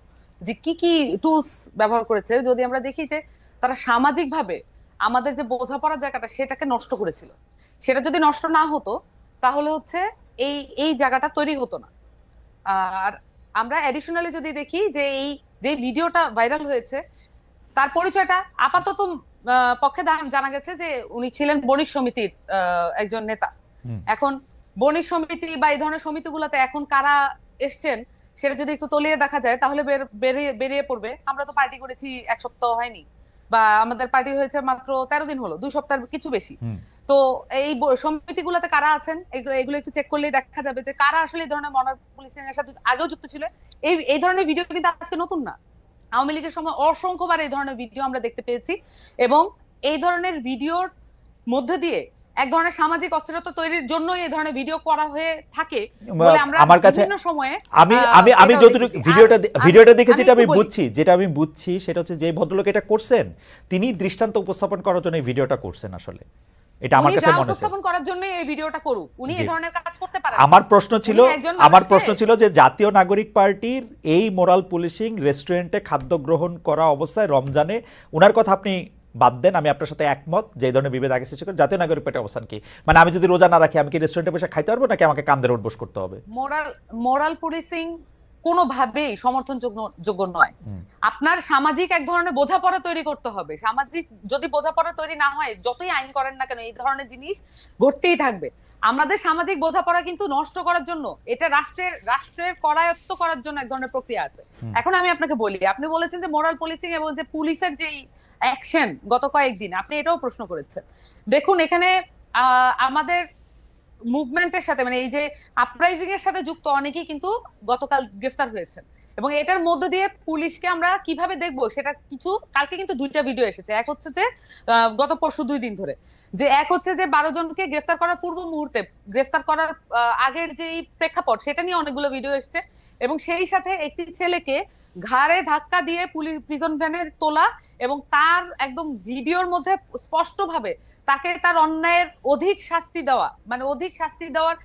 যে কি কি টুলস ব্যবহার করেছে, যদি আমরা দেখি যে তারা সামাজিকভাবে আমাদের যে বোঝাপড়ার জায়গাটা সেটাকে নষ্ট করেছিল, সেটা যদি নষ্ট না হতো তাহলে হচ্ছে এই এই জায়গাটা তৈরি হতো না। আর আমরা অ্যাডিশনালি যদি দেখি যে এই যে ভিডিওটা ভাইরাল হয়েছে, তার পরিচয়টা আপাতত পক্ষে জানা গেছে যে উনি ছিলেন বণিক সমিতির একজন নেতা। এখন বণিক সমিতি বা এই ধরনের সমিতিগুলোতে এখন কারা এসছেন সেটা যদি একটু তলিয়ে দেখা যায় তাহলে বেরিয়ে পড়বে। আমরা তো পার্টি করেছি 1 সপ্তাহ হয়নি, বা আমাদের পার্টি হয়েছে মাত্র 13 দিন হলো, 2 সপ্তাহের কিছু বেশি। তো এই সমিতিগুলোতে কারা আছেন এগুলো একটু চেক করলেই দেখা যাবে যে কারা আসলে এই ধরনের মনার পুলিশিং এর সাথে আগেও যুক্ত ছিল। এই ধরনের ভিডিও কিন্তু আজকে নতুন না, আওয়ামী লীগের সময় অসংখ্যবার এই ধরনের ভিডিও আমরা দেখতে পেয়েছি, এবং এই ধরনের ভিডিওর মধ্যে দিয়ে এক ধরনের সামাজিক অস্থিরতা তৈরির জন্য এই ধরনের ভিডিও করা হয়ে থাকে বলে আমরা আমার কাছে বিভিন্ন সময়ে আমি যতটুকু ভিডিওটা দেখে যেটা আমি বুঝছি সেটা হচ্ছে যে ভদ্রলোক এটা করছেন তিনি দৃষ্টান্ত উপস্থাপন করার জন্য এই ভিডিওটা করছেন। আসলে এটা আমার কাছে মনে হচ্ছে উপস্থাপন করার জন্য এই ভিডিওটা করুক, উনি এই ধরনের কাজ করতে পারেন। আমার প্রশ্ন ছিল যে জাতীয় নাগরিক পার্টির এই মোরাল পুলিশিং, রেস্টুরেন্টে খাদ্য গ্রহণ করা অবস্থায় রমজানে, ওনার কথা আপনি বাদ দেন, আমি আপনার সাথে একমত যে এই ধরনের বিভেদ আগে সৃষ্টি করে জাতীয় নাগরিক পার্টির অবস্থান কি? মানে আমি যদি রোজা না রাখি আমি কি রেস্টুরেন্টে বসে খাইতে পারবো, নাকি আমাকে কান ধরে উঠবস করতে হবে? মোরাল পুলিশিং কোনোভাবেই সমর্থনযোগ্য নয়। আপনার সামাজিক এক ধরনের বোঝাপড়া তৈরি করতে হবে। সামাজিক যদি বোঝাপড়া তৈরি না হয়, যতই আইন করেন না কেন, এই ধরনের জিনিস ঘটতেই থাকবে। আমাদের সামাজিক বোঝাপড়া কিন্তু নষ্ট করার জন্য, এটা রাষ্ট্রের করায়ত্ত করার জন্য এক ধরনের প্রক্রিয়া আছে। এখন আমি আপনাকে বলি, আপনি বলেছেন যে মোরাল পুলিশিং এবং যে পুলিশের যে অ্যাকশন গত কয়েকদিন, আপনি এটাও প্রশ্ন করেছেন। দেখুন, এখানে আমাদের মুভমেন্টের সাথে, মানে এই যে আপরাইজিং এর সাথে যুক্ত অনেকেই কিন্তু গতকাল গ্রেফতার হয়েছেন, এবং এটার মধ্য দিয়ে পুলিশকে আমরা কিভাবে দেখবো সেটা কিছু, কালকে কিন্তু 2টা ভিডিও এসেছে। এক হচ্ছে যে গত পরশু 2 দিন ধরে, যে এক হচ্ছে যে 12 জনকে গ্রেফতার করার পূর্ব মুহূর্তে, গ্রেফতার করার আগের যে প্রেক্ষাপট, সেটা নিয়ে অনেকগুলো ভিডিও এসেছে, এবং সেই সাথে একটি ছেলেকে ঘাড়ে ধাক্কা দিয়ে প্রিজন ভ্যানে তোলা, এবং তার একদম ভিডিওর মধ্যে স্পষ্টভাবে তাকে তার অন্যায়ের অধিক শাস্তি দেওয়া, মানে অধিক শাস্তি দেওয়ার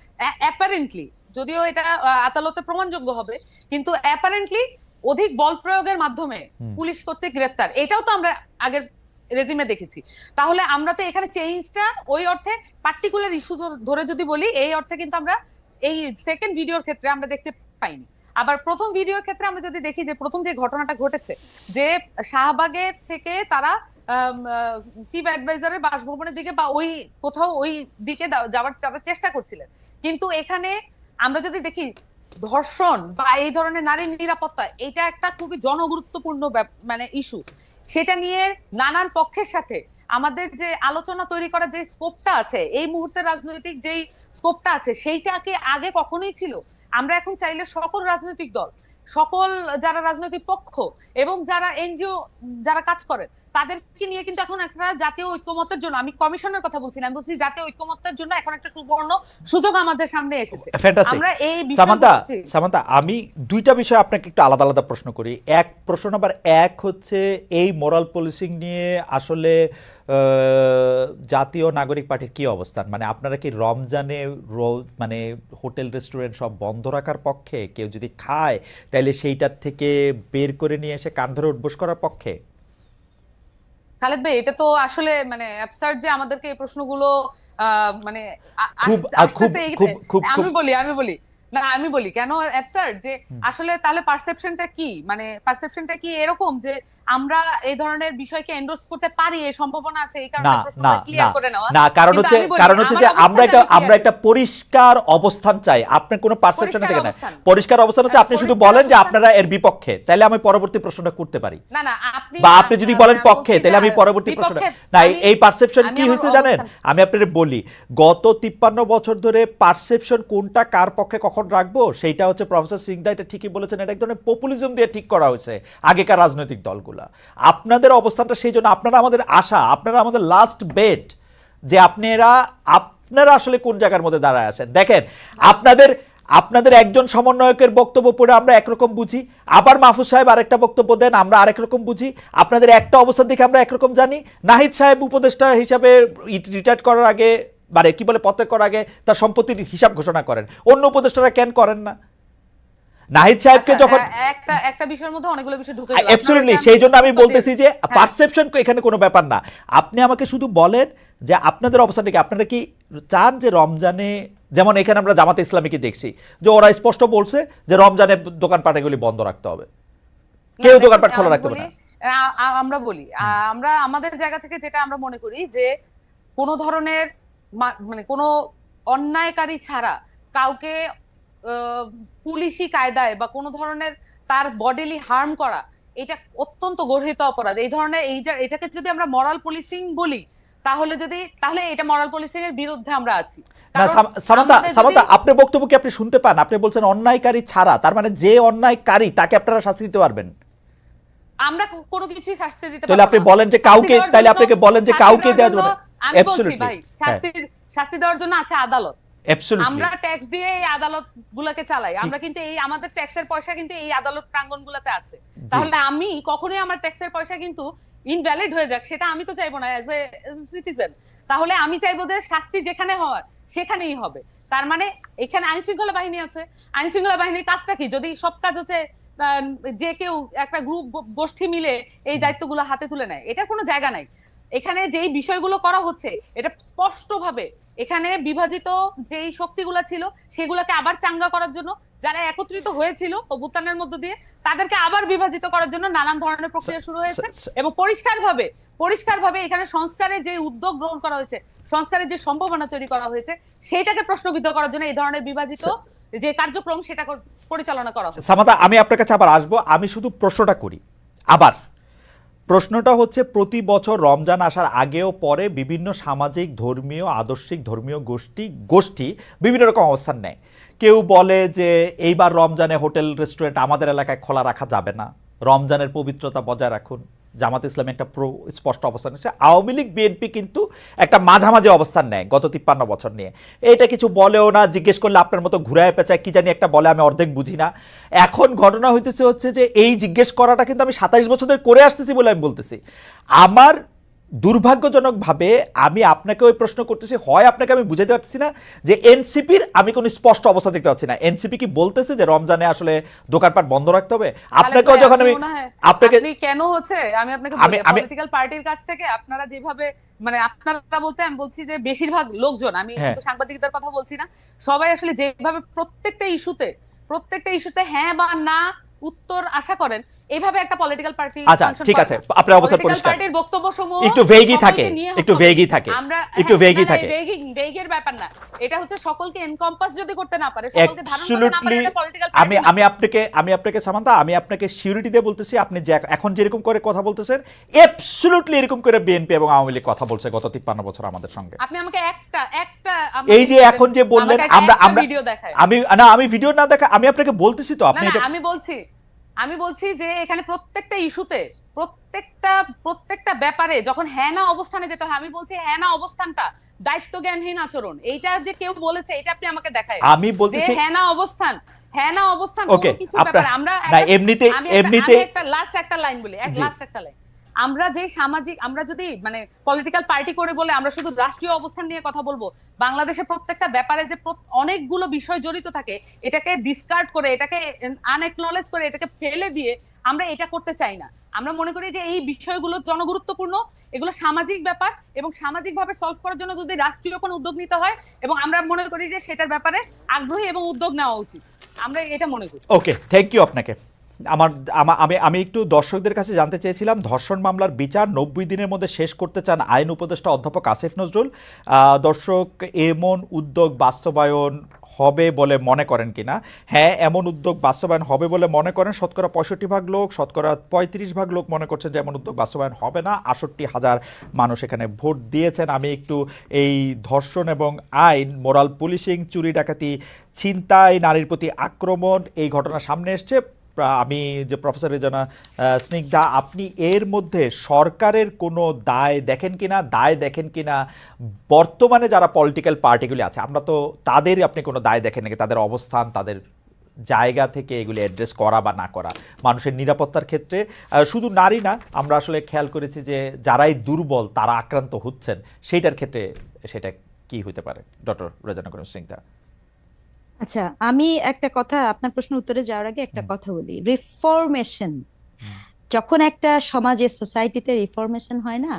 অ্যাপারেন্টলি, যদিও এটা আদালতে প্রমাণযোগ্য হবে, কিন্তু অ্যাপারেন্টলি অধিক বল প্রয়োগের মাধ্যমে পুলিশ কর্তৃক গ্রেফতার, এটাও তো আমরা আগের রেজিমে দেখেছি। তাহলে আমরা তো এখানে চেঞ্জটা ওই অর্থে পার্টিকুলার ইস্যু ধরে যদি বলি, এই অর্থে কিন্তু আমরা এই সেকেন্ড ভিডিওর ক্ষেত্রে আমরা দেখতে পাইনি। আবার প্রথম ভিডিওর ক্ষেত্রে আমরা যদি দেখি, যে প্রথম যে ঘটনাটা ঘটেছে, যে শাহবাগের থেকে তারা চিফ অ্যাডভাইজারের বাসভবনের দিকে বা ওই কোথাও ওই দিকে যাওয়ার তারা চেষ্টা করছিলেন, কিন্তু এখানে আমরা যদি দেখি ধর্ষণ বা এই ধরনের নারী নিরাপত্তা, এটা একটা খুবই জনগুরুত্বপূর্ণ মানে ইস্যু। সেটা নিয়ে নানান পক্ষের সাথে আমাদের যে আলোচনা তৈরি করার যে স্কোপটা আছে, এই মুহূর্তে রাজনৈতিক যেই স্কোপটা আছে, সেইটাকে আগে কখনোই ছিল। আমরা এখন চাইলে সকল রাজনৈতিক দল, সকল যারা রাজনৈতিক পক্ষ এবং যারা এনজিও যারা কাজ করে, তাদেরকে নিয়ে কিন্তু এখন একটা জাতীয় ঐক্যমত্যের জন্য, আমি কমিশনের কথা বলছি না, আমি বলছি জাতীয় ঐক্যমত্যের জন্য এখন একটা সুবর্ণ সুযোগ আমাদের সামনে এসেছে। আমরা এই সামান্তা, আমি 2টা বিষয় আপনাকে একটু আলাদা আলাদা প্রশ্ন করি। প্রশ্ন নাম্বার 1 হচ্ছে, এই মোরাল পুলিশিং নিয়ে আসলে জাতীয় নাগরিক পার্টির কি অবস্থান? মানে আপনারা কি রমজানে মানে হোটেল রেস্টুরেন্ট সব বন্ধ রাখার পক্ষে? কেউ যদি খায় তাহলে সেইটার থেকে বের করে নিয়ে এসে কান ধরে উঠবোস করার পক্ষে? খালেদ ভাই, এটা তো আসলে মানে অ্যাবসার্ড যে আমাদেরকে এই প্রশ্নগুলো মানে আমি বলি কেন অ্যাবসার্ড, যে আসলে তাহলে পারসেপশনটা কি, মানে পারসেপশনটা কি এরকম যে আমরা এই ধরনের বিষয়কে এন্ডোর্স করতে পারি, এই সম্ভাবনা আছে, এই কারণে প্রশ্নটা ক্লিয়ার করে নেওয়া না। কারণ হচ্ছে যে আমরা একটা পরিষ্কার অবস্থান চাই। আপনার কোনো পারসেপশন থেকে না, পরিষ্কার অবস্থান হচ্ছে আপনি শুধু বলেন যে আপনারা এর বিপক্ষে, তাহলে আমি পরবর্তী প্রশ্নটা করতে পারি। না, বা আপনি যদি বলেন পক্ষে, তাহলে আমি পরবর্তী প্রশ্নটা না। এই পারসেপশন কি হয়েছে জানেন? আমি আপনাদের বলি, গত 53 বছর ধরে পারসেপশন কোনটা কার পক্ষে কখন রাখবো, সেইটা হচ্ছে প্রফেসর সিংদা এটা ঠিকই বলেছেন, এটা এক ধরনের পপুলিজম দিয়ে ঠিক করা হয়েছে আগেকার রাজনৈতিক দলগুলা। আপনাদের অবস্থানটা সেই জন্য, আপনারা আমাদের আশা, আপনারা আমাদের লাস্ট বেট, যে আপনারা আসলে কোন জায়গার মধ্যে দাঁড়ায় আছেন। দেখেন, আপনাদের একজন সমন্বয়কের বক্তব্য পড়ে আমরা একরকম বুঝি, আবার মাহফুজ সাহেব আরেকটা বক্তব্য দেন, আমরা আরেক রকম বুঝি। আপনাদের একটা অবস্থান দেখে আমরা একরকম জানি। নাহিদ সাহেব উপদেষ্টা হিসাবে রিটায়ার করার আগে, মানে কি বলে, পদত্যাগ করার আগে তার সম্পত্তির হিসাব ঘোষণা করেন, অন্য উপদেষ্টারা কেন করেন না? নাহিদ সাহেবকে যখন একটা বিষয়ের মধ্যে অনেকগুলো বিষয় ঢুকে গেল, অ্যাবসলিউটলি, সেই জন্য আমি বলতেছি যে পারসেপশন এখানে কোনো ব্যাপার না। আপনি আমাকে শুধু বলেন যে আপনাদের অবস্থানটা কি। আপনারা কি চান যে রমজানে, যেমন এখানে আমরা জামাতে ইসলামীকে দেখছি যে ওরা স্পষ্ট বলছে যে রমজানে দোকানপাটগুলি বন্ধ রাখতে হবে, কেউ দোকানপাট খোলা রাখতে হবে না। আমরা বলি, আমরা আমাদের জায়গা থেকে যেটা আমরা মনে করি, যে কোনো ধরনের মানে কোনো অন্যায়কারী ছাড়া কাউকে পুলিশি কায়দায় বা কোনো ধরনের তার বডিলি হার্ম করা, এটা অত্যন্ত গর্হিত অপরাধ। এই ধরনের এটাকে যদি আমরা মরাল পুলিশিং বলি, তাহলে এটা মরাল পুলিশিং এর বিরুদ্ধে আমরা আছি। না সামান্তা, আপনার বক্তব্য কি আপনি শুনতে পান? আপনি বলছেন অন্যায়কারী ছাড়া, তার মানে যে অন্যায়কারী তাকে আপনারা শাস্তি দিতে পারবেন? আমরা কোনো কিছুই শাস্তি দিতে পারবো না। তাহলে আপনি বলেন যে কাউকে, তাহলে আপনাকে বলেন যে কাউকে দেওয়া যাবে না। আমি বলছি ভাই, শাস্তি দেওয়ার জন্য আছে আদালত। আমরা ট্যাক্স দিয়ে এই আদালত গুলাকে চালাই, আমরা কিন্তু এই আমাদের ট্যাক্সের পয়সা কিন্তু এই আদালত প্রাঙ্গণ গুলাতে আছে। তাহলে আমি কখনোই আমার ট্যাক্সের পয়সা কিন্তু ইনভ্যালিড হয়ে যাক, সেটা আমি তো চাইবো না এজ এ সিটিজেন। তাহলে আমি চাইবো যে শাস্তি যেখানে হয় সেখানেই হবে। তার মানে এখানে আইন শৃঙ্খলা বাহিনী আছে, আইন শৃঙ্খলা বাহিনীর কাজটা কি? যদি সব কাজ হচ্ছে যে কেউ একটা গ্রুপ গোষ্ঠী মিলে এই দায়িত্বগুলো হাতে তুলে নেয়, এটার কোনো জায়গা নাই। এখানে যেই বিষয়গুলো করা হচ্ছে, এটা স্পষ্টভাবে এখানে বিভাজিত যেই শক্তিগুলো ছিল সেগুলোকে আবার চাঙ্গা করার জন্য যারা একত্রিত হয়েছিল অভ্যুত্থানের মধ্য দিয়ে, তাদেরকে আবার বিভাজিত করার জন্য নানান ধরনের প্রক্রিয়া শুরু হয়েছে। এবং পরিষ্কারভাবে এখানে সংস্কারের যে উদ্যোগ গ্রহণ করা হয়েছে, সংস্কারের যে সম্ভাবনা তৈরি করা হয়েছে, সেটাকে প্রশ্নবিদ্ধ করার জন্য এই ধরনের বিভাজিত যে কার্যক্রম সেটা পরিচালনা করা হয়। সামান্তা, আমি আপনার কাছে আবার আসবো, আমি শুধু প্রশ্নটা করি আবার। প্রশ্নটা হচ্ছে, প্রতি বছর রমজান আসার আগেও পরে বিভিন্ন সামাজিক, ধর্মীয়, আদর্শিক ধর্মীয় গোষ্ঠী বিভিন্ন রকম অবস্থান নেয়। কেউ বলে যে এইবার রমজানে হোটেল রেস্টুরেন্ট আমাদের এলাকায় খোলা রাখা যাবে না, রমজানের পবিত্রতা বজায় রাখুন। জামাত ইসলামী একটা স্পষ্ট অবস্থান নিচ্ছে। আওয়ামী লীগ, বিএনপি কিন্তু একটা মাঝামাঝি অবস্থান নেয় গত 53 বছর নিয়ে। এটা কিছু বলেও না, জিজ্ঞেস করলে আপনার মতো ঘুরায় পেঁচায় কি জানি একটা বলে, আমি অর্ধেক বুঝি না। এখন ঘটনা হইতেছে হচ্ছে যে এই জিজ্ঞেস করাটা কিন্তু আমি 27 বছর ধরে করে আসতেছি বলে আমি বলতেছি। আমার দুর্ভাগ্যজনকভাবে আমি আপনাকে ওই প্রশ্ন করতেছি, হয় আপনাকে আমি বুঝাতে পারছি না যে এনসিপির আমি কোনো স্পষ্ট অবস্থা দেখতে পাচ্ছি না। এনসিপি কি বলতেছে যে রমজানে আসলে দোকানপাট বন্ধ রাখতে হবে? আপনাকেও যখন আমি আপনাকে কেন হচ্ছে, আমি আপনাকে পলিটিক্যাল পার্টির কাছ থেকে আপনারা যেভাবে, মানে আপনারা বলতে আমি বলছি যে বেশিরভাগ লোকজন, আমি শুধু সাংবাদিকদের কথা বলছি না, সবাই আসলে যেভাবে প্রত্যেকটা ইস্যুতে হ্যাঁ বা না উত্তর আশা করেন, এইভাবে একটা পলিটিক্যাল পার্টি আচ্ছা ঠিক আছে, আপনার অবস্থা পরিষ্কার। পার্টির বক্তব্যসমূহ একটু ভেগই থাকে, আমরা একটু ভেগই থাকে। ভেগের ব্যাপার না, এটা হচ্ছে সকলকে এনকম্পাস যদি করতে না পারে, সকলকে ধারণ করতে না পারে, এটা পলিটিক্যাল পার্টি। আমি আপনাকে সামান্তা, আমি আপনাকে সিউরিটি দিয়ে বলতেছি, আপনি যে এখন যেরকম করে কথা বলতেছেন, অ্যাবসলিউটলি এরকম করে বিএনপি এবং আওয়ামী লীগ কথা বলছে গত 53 বছর আমাদের সঙ্গে। আপনি আমাকে একটা এই যে এখন যে বললেন, আমরা ভিডিও দেখাই, আমি ভিডিও না দেখা, আমি আপনাকে বলতেছি তো, আপনি আমি বলছি যে এখানে প্রত্যেকটা ইস্যুতে, প্রত্যেকটা ব্যাপারে যখন হ্যাঁ না অবস্থানে যেতে হয়, আমি বলছি হ্যাঁ না অবস্থানটা দায়িত্ব জ্ঞানহীন আচরণ। এইটা যে কেউ বলেছে, এটা আপনি আমাকে দেখায়। আমি বলতেছি হ্যাঁ না অবস্থান ওকে, কিছু ব্যাপারে আমরা এমনিতে একটা লাস্ট একটা লাইন বলি, একটা লাইন। আমরা যে সামাজিক, আমরা যদি মানে পলিটিক্যাল পার্টি করে বলে আমরা শুধু রাষ্ট্রীয় অবস্থান নিয়ে কথা বলবো, বাংলাদেশের প্রত্যেকটা ব্যাপারে যে অনেকগুলো বিষয় জড়িত থাকে, এটাকে ডিসকার্ড করে, এটাকে আনএকনলেজ করে, এটাকে ফেলে দিয়ে আমরা এটা করতে চাই না। আমরা মনে করি যে এই বিষয়গুলো জনগুরুত্বপূর্ণ, এগুলো সামাজিক ব্যাপার, এবং সামাজিকভাবে সলভ করার জন্য যদি রাষ্ট্রীয় কোনো উদ্যোগ নিতে হয়, এবং আমরা মনে করি যে সেটার ব্যাপারে আগ্রহী এবং উদ্যোগ নেওয়া উচিত, আমরা এটা মনে করি। ওকে, থ্যাংক ইউ আপনাকে। আমি একটু দর্শকদের কাছে জানতে চেয়েছিলাম, ধর্ষণ মামলার বিচার 90 দিনের মধ্যে শেষ করতে চান আইন উপদেষ্টা অধ্যাপক আসিফ নজরুল। দর্শক এমন উদ্যোগ বাস্তবায়ন হবে বলে মনে করেন কিনা? হ্যাঁ, এমন উদ্যোগ বাস্তবায়ন হবে বলে মনে করেন শতকরা 65% লোক, শতকরা 35% লোক মনে করছেন যে এমন উদ্যোগ বাস্তবায়ন হবে না। 68,000 মানুষ এখানে ভোট দিয়েছেন। আমি একটু এই ধর্ষণ এবং আইন, মোরাল পুলিশিং, চুরি ডাকাতি, ছিনতাই, নারীর প্রতি আক্রমণ, এই ঘটনা সামনে এসছে। আমি যে প্রফেসর রেজানা স্নিগ্ধা, আপনি এর মধ্যে সরকারের কোনো দায় দেখেন কিনা? বর্তমানে যারা পলিটিক্যাল পার্টিগুলি আছে, আমরা তো তাদের, আপনি কোনো দায় দেখেন নাকি? তাদের অবস্থান, তাদের জায়গা থেকে এগুলি অ্যাড্রেস করা বা না করা, মানুষের নিরাপত্তার ক্ষেত্রে শুধু নারী না, আমরা আসলে খেয়াল করেছি যে যারাই দুর্বল তারা আক্রান্ত হচ্ছেন, সেইটার ক্ষেত্রে সেটা কি হতে পারে? ডক্টর রেজানা স্নিগ্ধা। আচ্ছা, আমি একটা কথা, আপনার প্রশ্ন উত্তরে যাওয়ার আগে একটা কথা বলি। রিফরমেশন, যখন একটা সমাজে, সোসাইটিতে রিফরমেশন হয় না,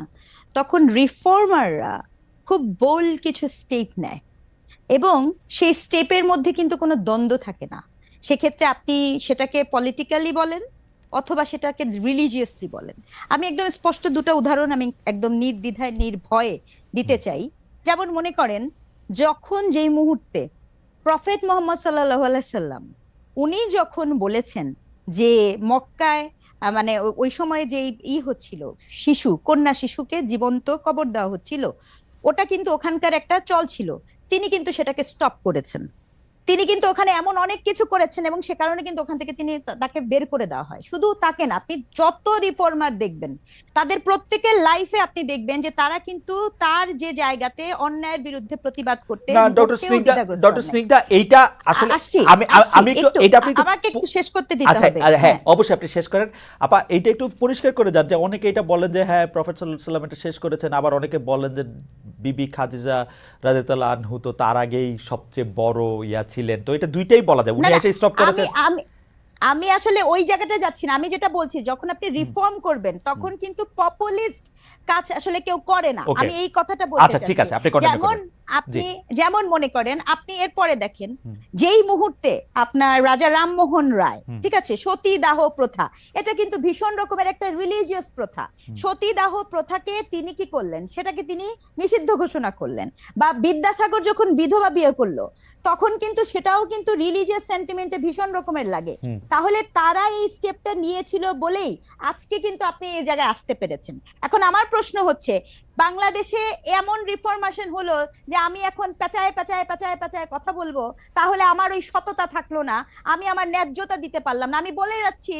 তখন রিফর্মাররা খুব বোল্ড কিছু স্টেপ নেয়, এবং সেই স্টেপের মধ্যে কিন্তু কোনো দ্বন্দ্ব থাকে না। সেক্ষেত্রে আপনি সেটাকে পলিটিক্যালি বলেন অথবা সেটাকে রিলিজিয়াসলি বলেন। আমি একদম স্পষ্ট দুটো উদাহরণ আমি একদম নির্দ্বিধায়, নির্ভয়ে দিতে চাই। যেমন মনে করেন, যখন যেই মুহূর্তে প্রফেট মোহাম্মদ সাল্লাল্লাহু আলাইহি সাল্লাম উনি যখন বলেছেন যে মক্কায়, মানে ওই সময় যে হচ্ছিল, কন্যা শিশুকে জীবন্ত কবর দেওয়া হচ্ছিল, ওটা কিন্তু ওখানকার একটা চল ছিল, তিনি কিন্তু সেটাকে স্টপ করেছেন। তিনি কিন্তু ওখানে এমন অনেক কিছু করেছেন, এবং সে কারণে কিন্তু ওখান থেকে তাকে বের করে দেওয়া হয়। শুধু তাকে না, আপনি যত রিফর্মার দেখবেন তাদের প্রত্যেকের লাইফে আপনি দেখবেন যে তারা কিন্তু তার যে জায়গাতে অন্যায়ের বিরুদ্ধে প্রতিবাদ করতে। ডক্টর স্নিগ্ধা, এইটা আসলে আমি একটু এটা আপনি আমাকে একটু শেষ করতে দিতে হবে। হ্যাঁ, অবশ্যই আপনি শেষ করেন। আপা, এইটা একটু পরিষ্কার করে যান যে অনেকে এটা বলেন যে হ্যাঁ প্রফেট সাল্লাল্লাহু আলাইহি ওয়াসাল্লাম এটা শেষ করেছেন, আবার অনেকে বলেন যে বিবি খাদিজা রাদিয়াল্লাহু আনহু তো তার আগেই সবচেয়ে বড় ছিলেন। তো এটা দুইটাই বলা যায়, উনি এসে স্টপ করেছেন। আমি আসলে ওই জায়গাটা যাচ্ছি না। আমি যেটা বলছি, যখন আপনি রিফর্ম করবেন তখন কিন্তু পপুলিস্ট কাজ আসলে কেউ করে না, Okay. আমি এই কথাটা বলতে আচ্ছা ঠিক চাচ্ছি। আছে, আপনি কন্টিনিউ যেমন করেন। আপনি যেমন মনে করেন, আপনি এরপরে দেখেন হুম। যেই মুহূর্তে আপনার রাজা রামমোহন রায়, হুম। ঠিক আছে, সতীদাহ প্রথা, এটা কিন্তু ভীষণ রকমের একটা রিলিজিয়াস প্রথা। হুম। সতীদাহ প্রথাকে তিনি কি করলেন, সেটাকে তিনি নিষিদ্ধ ঘোষণা করলেন। বা বিদ্যাসাগর যখন বিধবা বিয়ে করলো, তখন কিন্তু সেটাও কিন্তু রিলিজিয়াস সেন্টিমেন্টে ভীষণ রকমের লাগে। হুম। তাহলে তারা এই স্টেপটা নিয়েছিল বলেই আজকে কিন্তু আপনি এই জায়গায় আসতে পেরেছেন। এখন আমার প্রশ্ন হচ্ছে, বাংলাদেশে এমন রিফরমেশন হলো যে আমি এখন পেঁচায় পেঁচায় পেঁচায় পেঁচায় কথা বলবো, তাহলে আমার ওই সততা থাকলো না, আমি আমার ন্যায্যতা দিতে পারলাম না। আমি বলে যাচ্ছি,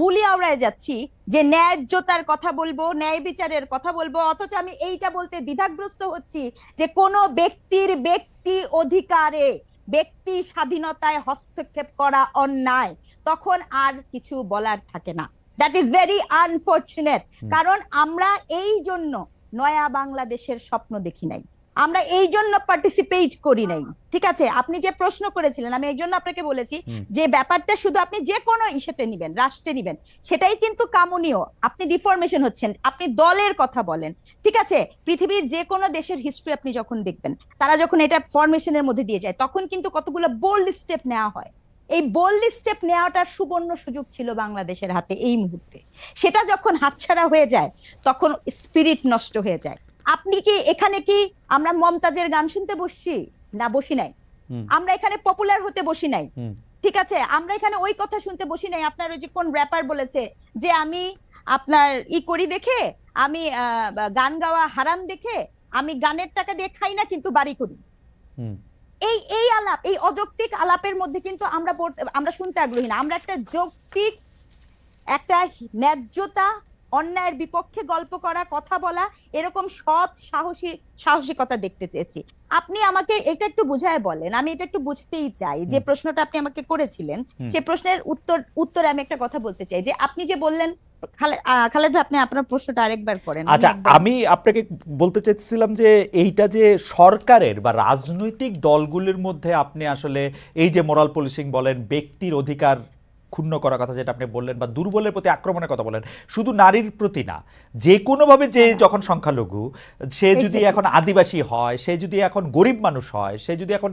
বুলি আওড়ায় যাচ্ছি যে ন্যায্যতার কথা বলবো, ন্যায় বিচারের কথা বলবো, অথচ আমি এইটা বলতে দ্বিধাগ্রস্ত হচ্ছি যে কোনো ব্যক্তির ব্যক্তি অধিকারে, ব্যক্তি স্বাধীনতায় হস্তক্ষেপ করা অন্যায়, তখন আর কিছু বলার থাকে না। That is very unfortunate. কারণ আমরা এই জন্য নয়া বাংলাদেশের স্বপ্ন দেখি নাই, আমরা এই জন্য পার্টিসিপেট করি নাই। ঠিক আছে, আপনি যে প্রশ্ন করেছিলেন, আমি এই জন্য আপনাকে বলেছি যে ব্যাপারটা শুধু আপনি যে কোনো ইস্যুতে নিবেন, রাষ্ট্রে নিবেন, সেটাই কিন্তু কামনীয়। আপনি ডিফরমেশন হচ্ছেন, আপনি দলের কথা বলেন। ঠিক আছে, পৃথিবীর যে কোনো দেশের হিস্ট্রি আপনি যখন দেখবেন, তারা যখন এটা ফরমেশনের মধ্যে দিয়ে যায়, তখন কিন্তু কতগুলো বোল্ড স্টেপ নেওয়া হয়। এই বোল্ড স্টেপ নেওয়াটার সুবর্ণ সুযোগ ছিল বাংলাদেশের হাতে এই মুহূর্তে। সেটা যখন হাতছাড়া হয়ে যায়, তখন স্পিরিট নষ্ট হয়ে যায়। আপনি কি এখানে কি আমরা মমতাজের গান শুনতে বসছি? না, বসি নাই। আমরা এখানে পপুলার হতে বসি নাই। ঠিক আছে, আমরা এখানে ওই কথা শুনতে বসি নাই। আপনার ওই যে কোন র্যাপার বলেছে যে আমি আপনার করি দেখে, আমি গান গাওয়া হারাম দেখে আমি গানের টাকা দিয়ে খাই না, কিন্তু বাড়ি করি। এই আলাপ, এই অযৌক্তিক আলাপের মধ্যে কিন্তু আমরা শুনতে আগ্রহী না। আমরা একটা যৌক্তিক, একটা ন্যায্যতা, অন্যায়ের বিপক্ষে গল্প করা, কথা বলা, এরকম সৎ সাহসিকতা দেখতে চেয়েছি। আপনি আমাকে এটা একটু বুঝায় বলেন, আমি এটা একটু বুঝতেই চাই। যে প্রশ্নটা আপনি আমাকে করেছিলেন, সে প্রশ্নের উত্তরে আমি একটা কথা বলতে চাই। যে আপনি যে বললেন, খালেদ ভাই, আপনি আপনার প্রশ্নটা আরেকবার করেন। আচ্ছা, আমি আপনাকে বলতে চাইছিলাম যে এইটা যে সরকারের বা রাজনৈতিক দলগুলির মধ্যে আপনি আসলে এই যে মোরাল পুলিশিং বলেন, ব্যক্তির অধিকার ক্ষুণ্ণ করার কথা যেটা আপনি বললেন, বা দুর্বলের প্রতি আক্রমণের কথা বলেন, শুধু নারীর প্রতি না, যে কোনোভাবে, যে যখন সংখ্যালঘু, সে যদি এখন আদিবাসী হয়, সে যদি এখন গরিব মানুষ হয়, সে যদি এখন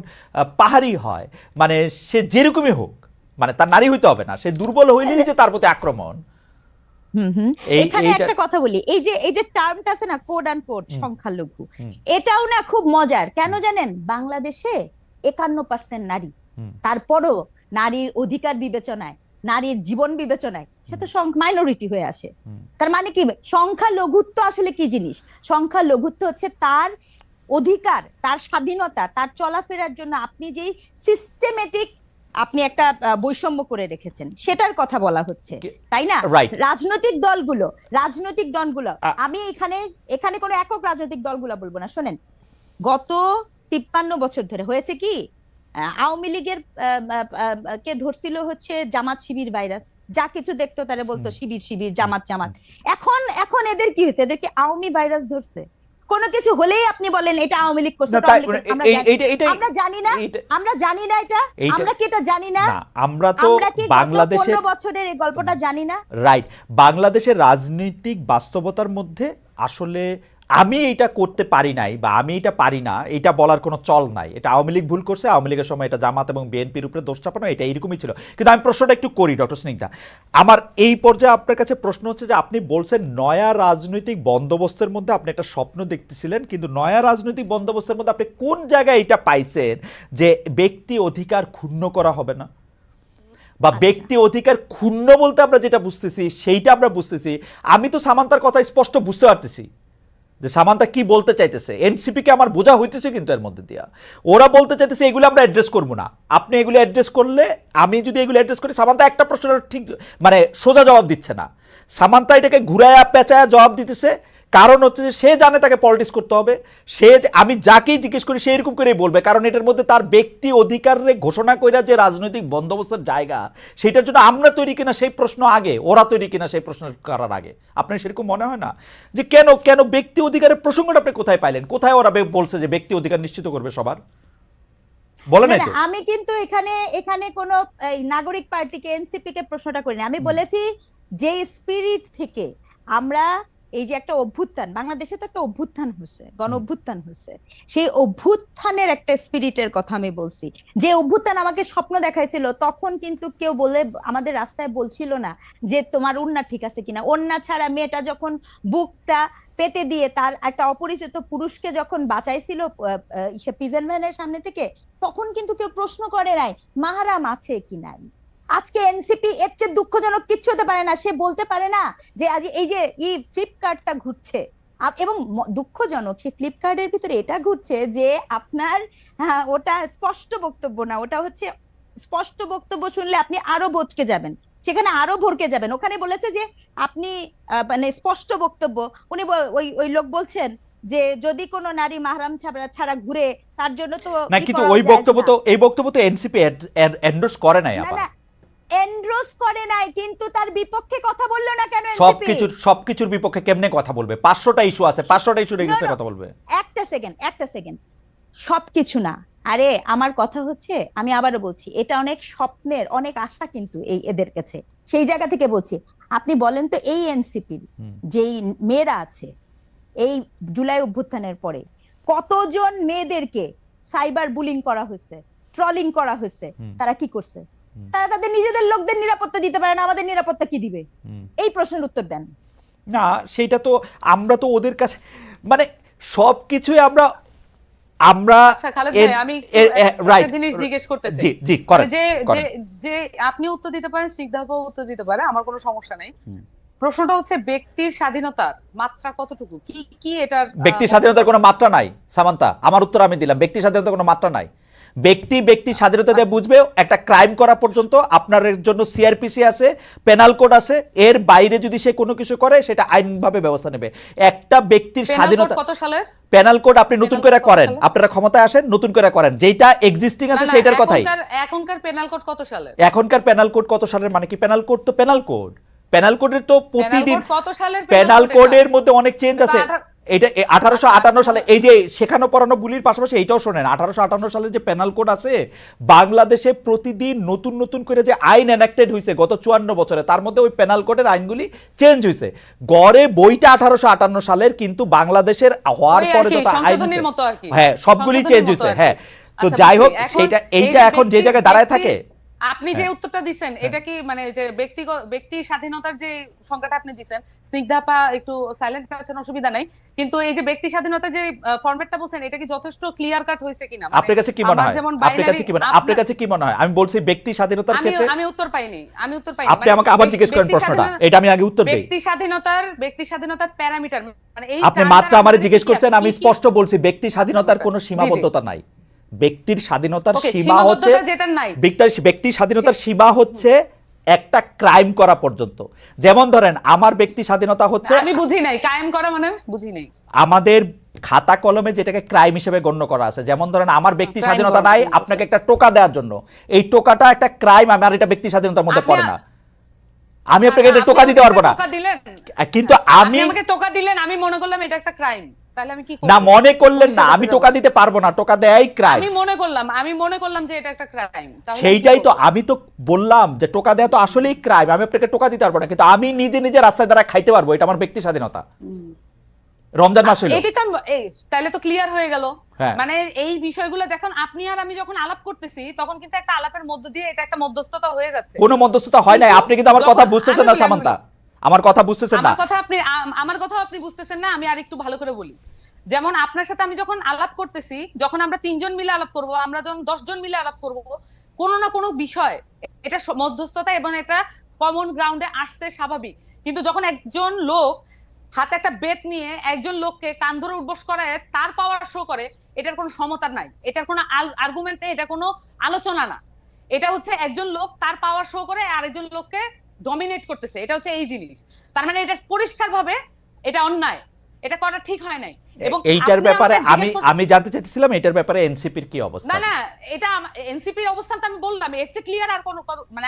পাহাড়ি হয়, মানে সে যেরকমই হোক, মানে তার নারী হইতে হবে না, সে দুর্বল হইলেই যে তার প্রতি আক্রমণ। এখানে একটা কথা বলি, এই যে টার্মটা আছে না, কোড অ্যান্ড কোড সংখ্যালঘু, এটাও না খুব মজার। কেন জানেন? বাংলাদেশে 51% নারী, তারপরও নারীর অধিকার বিবেচনায়, নারীর জীবন বিবেচনায় সে তো মাইনরিটি হয়ে আসে। তার মানে কি, সংখ্যালঘুত্ব আসলে কি জিনিস? সংখ্যালঘুত্ব হচ্ছে তার অধিকার, তার স্বাধীনতা, তার চলাফেরার জন্য আপনি যেই সিস্টেমেটিক আপনি একটা বৈষম্য করে রেখেছেন, সেটার কথা বলা হচ্ছে, তাই না? রাজনৈতিক দলগুলো, আমি এখানে কোনো একক রাজনৈতিক দলগুলো বলবো না। শোনেন, গত 53 বছর ধরে হয়েছে কি, আওয়ামী লীগের কে ধরছিল হচ্ছে জামাত শিবির ভাইরাস, যা কিছু দেখতো তারা বলতো শিবির জামাত। এখন এদের কি হয়েছে? এদেরকে আওয়ামী ভাইরাস ধরছে। কোনো কিছু হলেই আপনি বলেন এটা আওয়ামী লীগ করছে। আমরা জানি না এটা, আমরা কি এটা জানি না? আমরা তো বাংলাদেশের 15 বছরের এই গল্পটা জানি না। রাইট, বাংলাদেশের রাজনৈতিক বাস্তবতার মধ্যে আসলে আমি এটা করতে পারি নাই বা আমি এটা পারি না, এটা বলার কোনো চল নাই। এটা আওয়ামী লীগ ভুল করছে, আওয়ামী লীগের সময় এটা জামাত এবং বিএনপির উপরে দোষ চাপানো, এটা এরকমই ছিল। কিন্তু আমি প্রশ্নটা একটু করি ডক্টর স্নিগ্ধা, আমার এই পর্যায়ে আপনার কাছে প্রশ্ন হচ্ছে যে আপনি বলছেন নয়া রাজনৈতিক বন্দোবস্তের মধ্যে আপনি একটা স্বপ্ন দেখতেছিলেন, কিন্তু নয়া রাজনৈতিক বন্দোবস্তের মধ্যে আপনি কোন জায়গায় এটা পাইছেন যে ব্যক্তি অধিকার ক্ষুণ্ণ করা হবে না, বা ব্যক্তি অধিকার ক্ষুণ্ণ বলতে আমরা যেটা বুঝতেছি সেইটা আমরা বুঝতেছি। আমি তো সামান্তার কথা স্পষ্ট বুঝতে পারতেছি যে সামান্তা কি বলতে চাইতেছে, এনসিপিকে আমার বোঝা হইতেছে, কিন্তু এর মধ্যে দিয়া ওরা বলতে চাইতেছে এগুলো আমরা অ্যাড্রেস করবো না। আপনি এগুলো অ্যাড্রেস করলে, আমি যদি এগুলো অ্যাড্রেস করি, সামান্তা একটা প্রশ্নের ঠিক মানে সোজা জবাব দিচ্ছে না, সামান্তা এটাকে ঘুরায়া পেঁচায়া জবাব দিতেছে। কারণ হচ্ছে যে সে জানে তাকে পলিটিক্স করতে হবে, সে আমি যাকেই জিজ্ঞেস করি সে এরকম করেই বলবে, কারণ এটার মধ্যে তার ব্যক্তি অধিকারে ঘোষণা কইরা যে রাজনৈতিক বন্দোবস্তের জায়গা, সেটার জন্য আমরা তৈরি কিনা সেই প্রশ্ন আগে, ওরা তৈরি কিনা সেই প্রশ্ন করার আগে। আপনার সেরকম মনে হয় না যে কেন ব্যক্তি অধিকারের প্রসঙ্গটা আপনি কোথায় পাইলেন? কোথায় ওরা বলছে যে ব্যক্তি অধিকার নিশ্চিত করবে সবার? বলেন না। আমি কিন্তু এখানে কোন নাগরিক পার্টিকে, এনসিপি কে প্রশ্নটা করিনি। আমি বলেছি যে স্পিরিট থেকে আমরা এই যে একটা অভ্যুত্থান, বাংলাদেশে তো একটা অভ্যুত্থান হয়েছে, গণ অভ্যুত্থান হয়েছে, সেই অভ্যুত্থানের একটা স্পিরিটের কথা আমি বলছি। যে অভ্যুত্থান আমাকে স্বপ্ন দেখাইছিল, তখন কিন্তু কেউ বলে আমাদের রাস্তায় বলছিল না যে তোমার ওড়না ঠিক আছে কিনা। ওড়না ছাড়া মেয়েটা যখন বুকটা পেতে দিয়ে তার একটা অপরিচিত পুরুষকে যখন বাঁচাইছিল প্রিজন ভ্যানের সামনে থেকে, তখন কিন্তু কেউ প্রশ্ন করে নাই মাহারাম আছে কি নাই। আজকে এনসিপি এর চেয়ে দুঃখজনক কিচ্ছু হতে পারে না। সে বলতে পারে না যে আজ এই যে ফ্লিপকার্টটা ঘুরছে, এবং দুঃখজনক সেই ফ্লিপকার্টের ভিতরে এটা ঘুরছে যে আপনার ওটা স্পষ্ট বক্তব্য না, ওটা হচ্ছে স্পষ্ট বক্তব্য শুনলে আপনি আরো বচকে যাবেন, সেখানে আরো ভরকে যাবেন। ওখানে বলেছে যে আপনি মানে স্পষ্ট বক্তব্য, উনি ওই লোক বলছেন যে যদি কোনো নারী মাহরাম ছাড়া ঘুরে তার জন্য তো না, কিন্তু ওই বক্তব্য তো, এই বক্তব্য তো এনসিপি এন্ডোর্স করে নাই। না না, এন্ডোর্স করে নাই, কিন্তু তার বিপক্ষে কথা বললো না কেন? সবকিছুর বিপক্ষে কেমনে কথা বলবে? 500টা ইস্যু আছে, 500টা ইস্যু এগেইনস্টে কথা বলবে? একটা সেকেন্ড, সবকিছু না। আরে আমার কথা হচ্ছে, আমি আবারও বলছি, এটা অনেক স্বপ্নের, অনেক আশা কিন্তু এই এদের কাছে। সেই জায়গা থেকে বলছি, আপনি বলেন তো এই এনসিপির যেই মেয়েরা আছে এই জুলাই অভ্যুত্থানের পরে কতজন মেয়েদেরকে সাইবার বুলিং করা হয়েছে, ট্রলিং করা হয়েছে, তারা কি করছে? তারা তাদের নিজেদের লোকদের নিরাপত্তা দিতে পারে না, আমাদের নিরাপত্তা কি দিবে? এই প্রশ্নের উত্তর দেন না। সেইটা তো আমরা তো ওদের কাছে মানে সবকিছুই আমরা আচ্ছা খালেদ ভাই, আমি একটা জিনিস জিজ্ঞেস করতে চাই। জি করেন। যে আপনি উত্তর দিতে পারেন, স্নিগ্ধাও উত্তর দিতে পারে, আমার কোনো সমস্যা নেই। প্রশ্নটা হচ্ছে ব্যক্তির স্বাধীনতার মাত্রা কতটুকু, কি এটার? ব্যক্তির স্বাধীনতার কোনো মাত্রা নাই সামান্তা, আমার উত্তর আমি দিলাম। ব্যক্তির স্বাধীনতার কোনো মাত্রা নাই। ব্যক্তি স্বাধীনতা দিয়ে বুঝবে একটা ক্রাইম করা পর্যন্ত আপনার জন্য সিআরপিসি আছে, পেনাল কোড আছে, এর বাইরে যদি সে কোনো কিছু করে সেটা আইনভাবে ব্যবস্থা নেবে। একটা ব্যক্তির স্বাধীনতা কত সালের পেনাল কোড আপনি নতুন করে করেন, আপনারা ক্ষমতায় আসেন, নতুন করে করেন, যেটা এক্সিস্টিং আছে সেটার কথাই। এখনকার পেনাল কোড কত সালের? এখনকার পেনাল কোড কত সালের মানে কি? পেনাল কোড তো পেনাল কোড, পেনাল কোডের তো প্রতিদিন কত সালের পেনাল কোডের মধ্যে অনেক চেঞ্জ আছে। এটা 1858 সালে, এই যে শেখানো পড়ানো বুলির পাশাপাশি এইটাও শোনেন, 1858 সালে যে পেনাল কোড আছে, বাংলাদেশে প্রতিদিন নতুন নতুন করে যে আইন এনাক্টেড হয়েছে গত 54 বছরে, তার মধ্যে ওই পেনাল কোডের আইনগুলি চেঞ্জ হয়েছে। গড়ে বইটা 1858 সালের, কিন্তু বাংলাদেশের হওয়ার পরে যত আইন, হ্যাঁ সবগুলি চেঞ্জ হয়েছে। হ্যাঁ, তো যাই হোক, এইটা এখন যে জায়গায় দাঁড়ায় থাকে। আপনি যে উত্তরটা দিচ্ছেন এটা কি মানে যে ব্যক্তি স্বাধীনতার যে সংজ্ঞাটা আপনি দিচ্ছেন, স্নিগ্ধাপা একটু সাইলেন্ট আছেন, অসুবিধা নাই, কিন্তু এই যে ব্যক্তি স্বাধীনতার যে ফরম্যাটটা বলছেন এটা কি যথেষ্ট ক্লিয়ার কাট হয়েছে কিনা? আপনার কাছে কি মনে হয়? আপনার কাছে কি মনে হয়? আমি বলছি ব্যক্তি স্বাধীনতার ক্ষেত্রে আমি উত্তর পাইনি। আপনি আমাকে আবার জিজ্ঞেস করেন প্রশ্নটা, এটা আমি আগে উত্তর দেই। ব্যক্তি স্বাধীনতার প্যারামিটার মানে এই আপনি মাত্র আমারে জিজ্ঞেস করছেন, আমি স্পষ্ট বলছি ব্যক্তি স্বাধীনতার কোনো সীমাবদ্ধতা নাই। ব্যক্তির স্বাধীনতার সীমা হচ্ছে, ব্যক্তি স্বাধীনতার সীমা হচ্ছে একটা ক্রাইম করা পর্যন্ত। যেমন ধরেন আমার ব্যক্তি স্বাধীনতা হচ্ছে, আমি বুঝি নাই ক্রাইম করা মানে, বুঝি নাই। আমাদের খাতা কলমে যেটাকে ক্রাইম হিসেবে গণ্য করা আছে, যেমন ধরেন আমার ব্যক্তি স্বাধীনতা নাই আপনাকে একটা টোকা দেওয়ার জন্য, এই টোকাটা একটা ক্রাইম, আমার এটা ব্যক্তি স্বাধীনতার মধ্যে পড়ে না। আমি আপনাকে এটা টোকা দিতে পারবো না, কিন্তু আমি আমাকে টোকা দিলেন, আমি মনে করলাম এটা একটা ক্রাইম, তাহলে আমি কি করব? না, মনে করলেন না, আমি টোকা দিতে পারবো না, টোকা দেয়াই ক্রাইম। আমি মনে করলাম যে এটা একটা ক্রাইম। সেইটাই তো আমি তো বললাম যে টোকা দেয়া তো আসলেই ক্রাইম, আমি আপনাকে টোকা দিতে পারবো না, কিন্তু আমি নিজে রাস্তায় দ্বারা খাইতে পারবো, এটা আমার ব্যক্তি স্বাধীনতা। রমজান মাস হলো, এটা তো তাহলে তো ক্লিয়ার হয়ে গেল। মানে এই বিষয়গুলো দেখুন, আপনি আর আমি যখন আলাপ করতেছি তখন কিন্তু একটা আলাপের মধ্য দিয়ে এটা একটা মধ্যস্থতা হয়ে যাচ্ছে। কোনো মধ্যস্থতা হয় নাই, আপনি কিন্তু আমার কথা বুঝতেছেন না সামান্তা, আমার কথা বুঝতেছেন না। আমার কথা আপনি বুঝতেছেন না, আমি আর একটু ভালো করে বলি। যেমন আপনার সাথে আমি যখন আলাপ করতেছি, যখন আমরা 3 জন মিলে আলাপ করব, আমরা যখন 10 জন মিলে আলাপ করব, কোনো না কোনো বিষয় এটা মধ্যস্থতা এবং একটা কমন গ্রাউন্ডে আসতে স্বাভাবিক। কিন্তু যখন একজন লোক হাতে একটা বেত নিয়ে একজন লোককে কান ধরে উঠবস করায় তার পাওয়ার শো করে, এটার কোনো সমতা নাই, এটার কোনো আর্গুমেন্ট নেই, এটা কোনো আলোচনা না। এটা হচ্ছে একজন লোক তার পাওয়ার শো করে আরেকজন লোককে ডমিনেট করতেছে, এটা হচ্ছে এই জিনিস। তার মানে এটা পরিষ্কার ভাবে এটা অন্যায়, এটা করা ঠিক হয় নাই। এবং এইটার ব্যাপারে আমি জানতে চাইছিলাম এটার ব্যাপারে এনসিপির কি অবস্থা? না এটা এনসিপির অবস্থান তো আমি বললাম, এর চেয়ে ক্লিয়ার আর কোনো মানে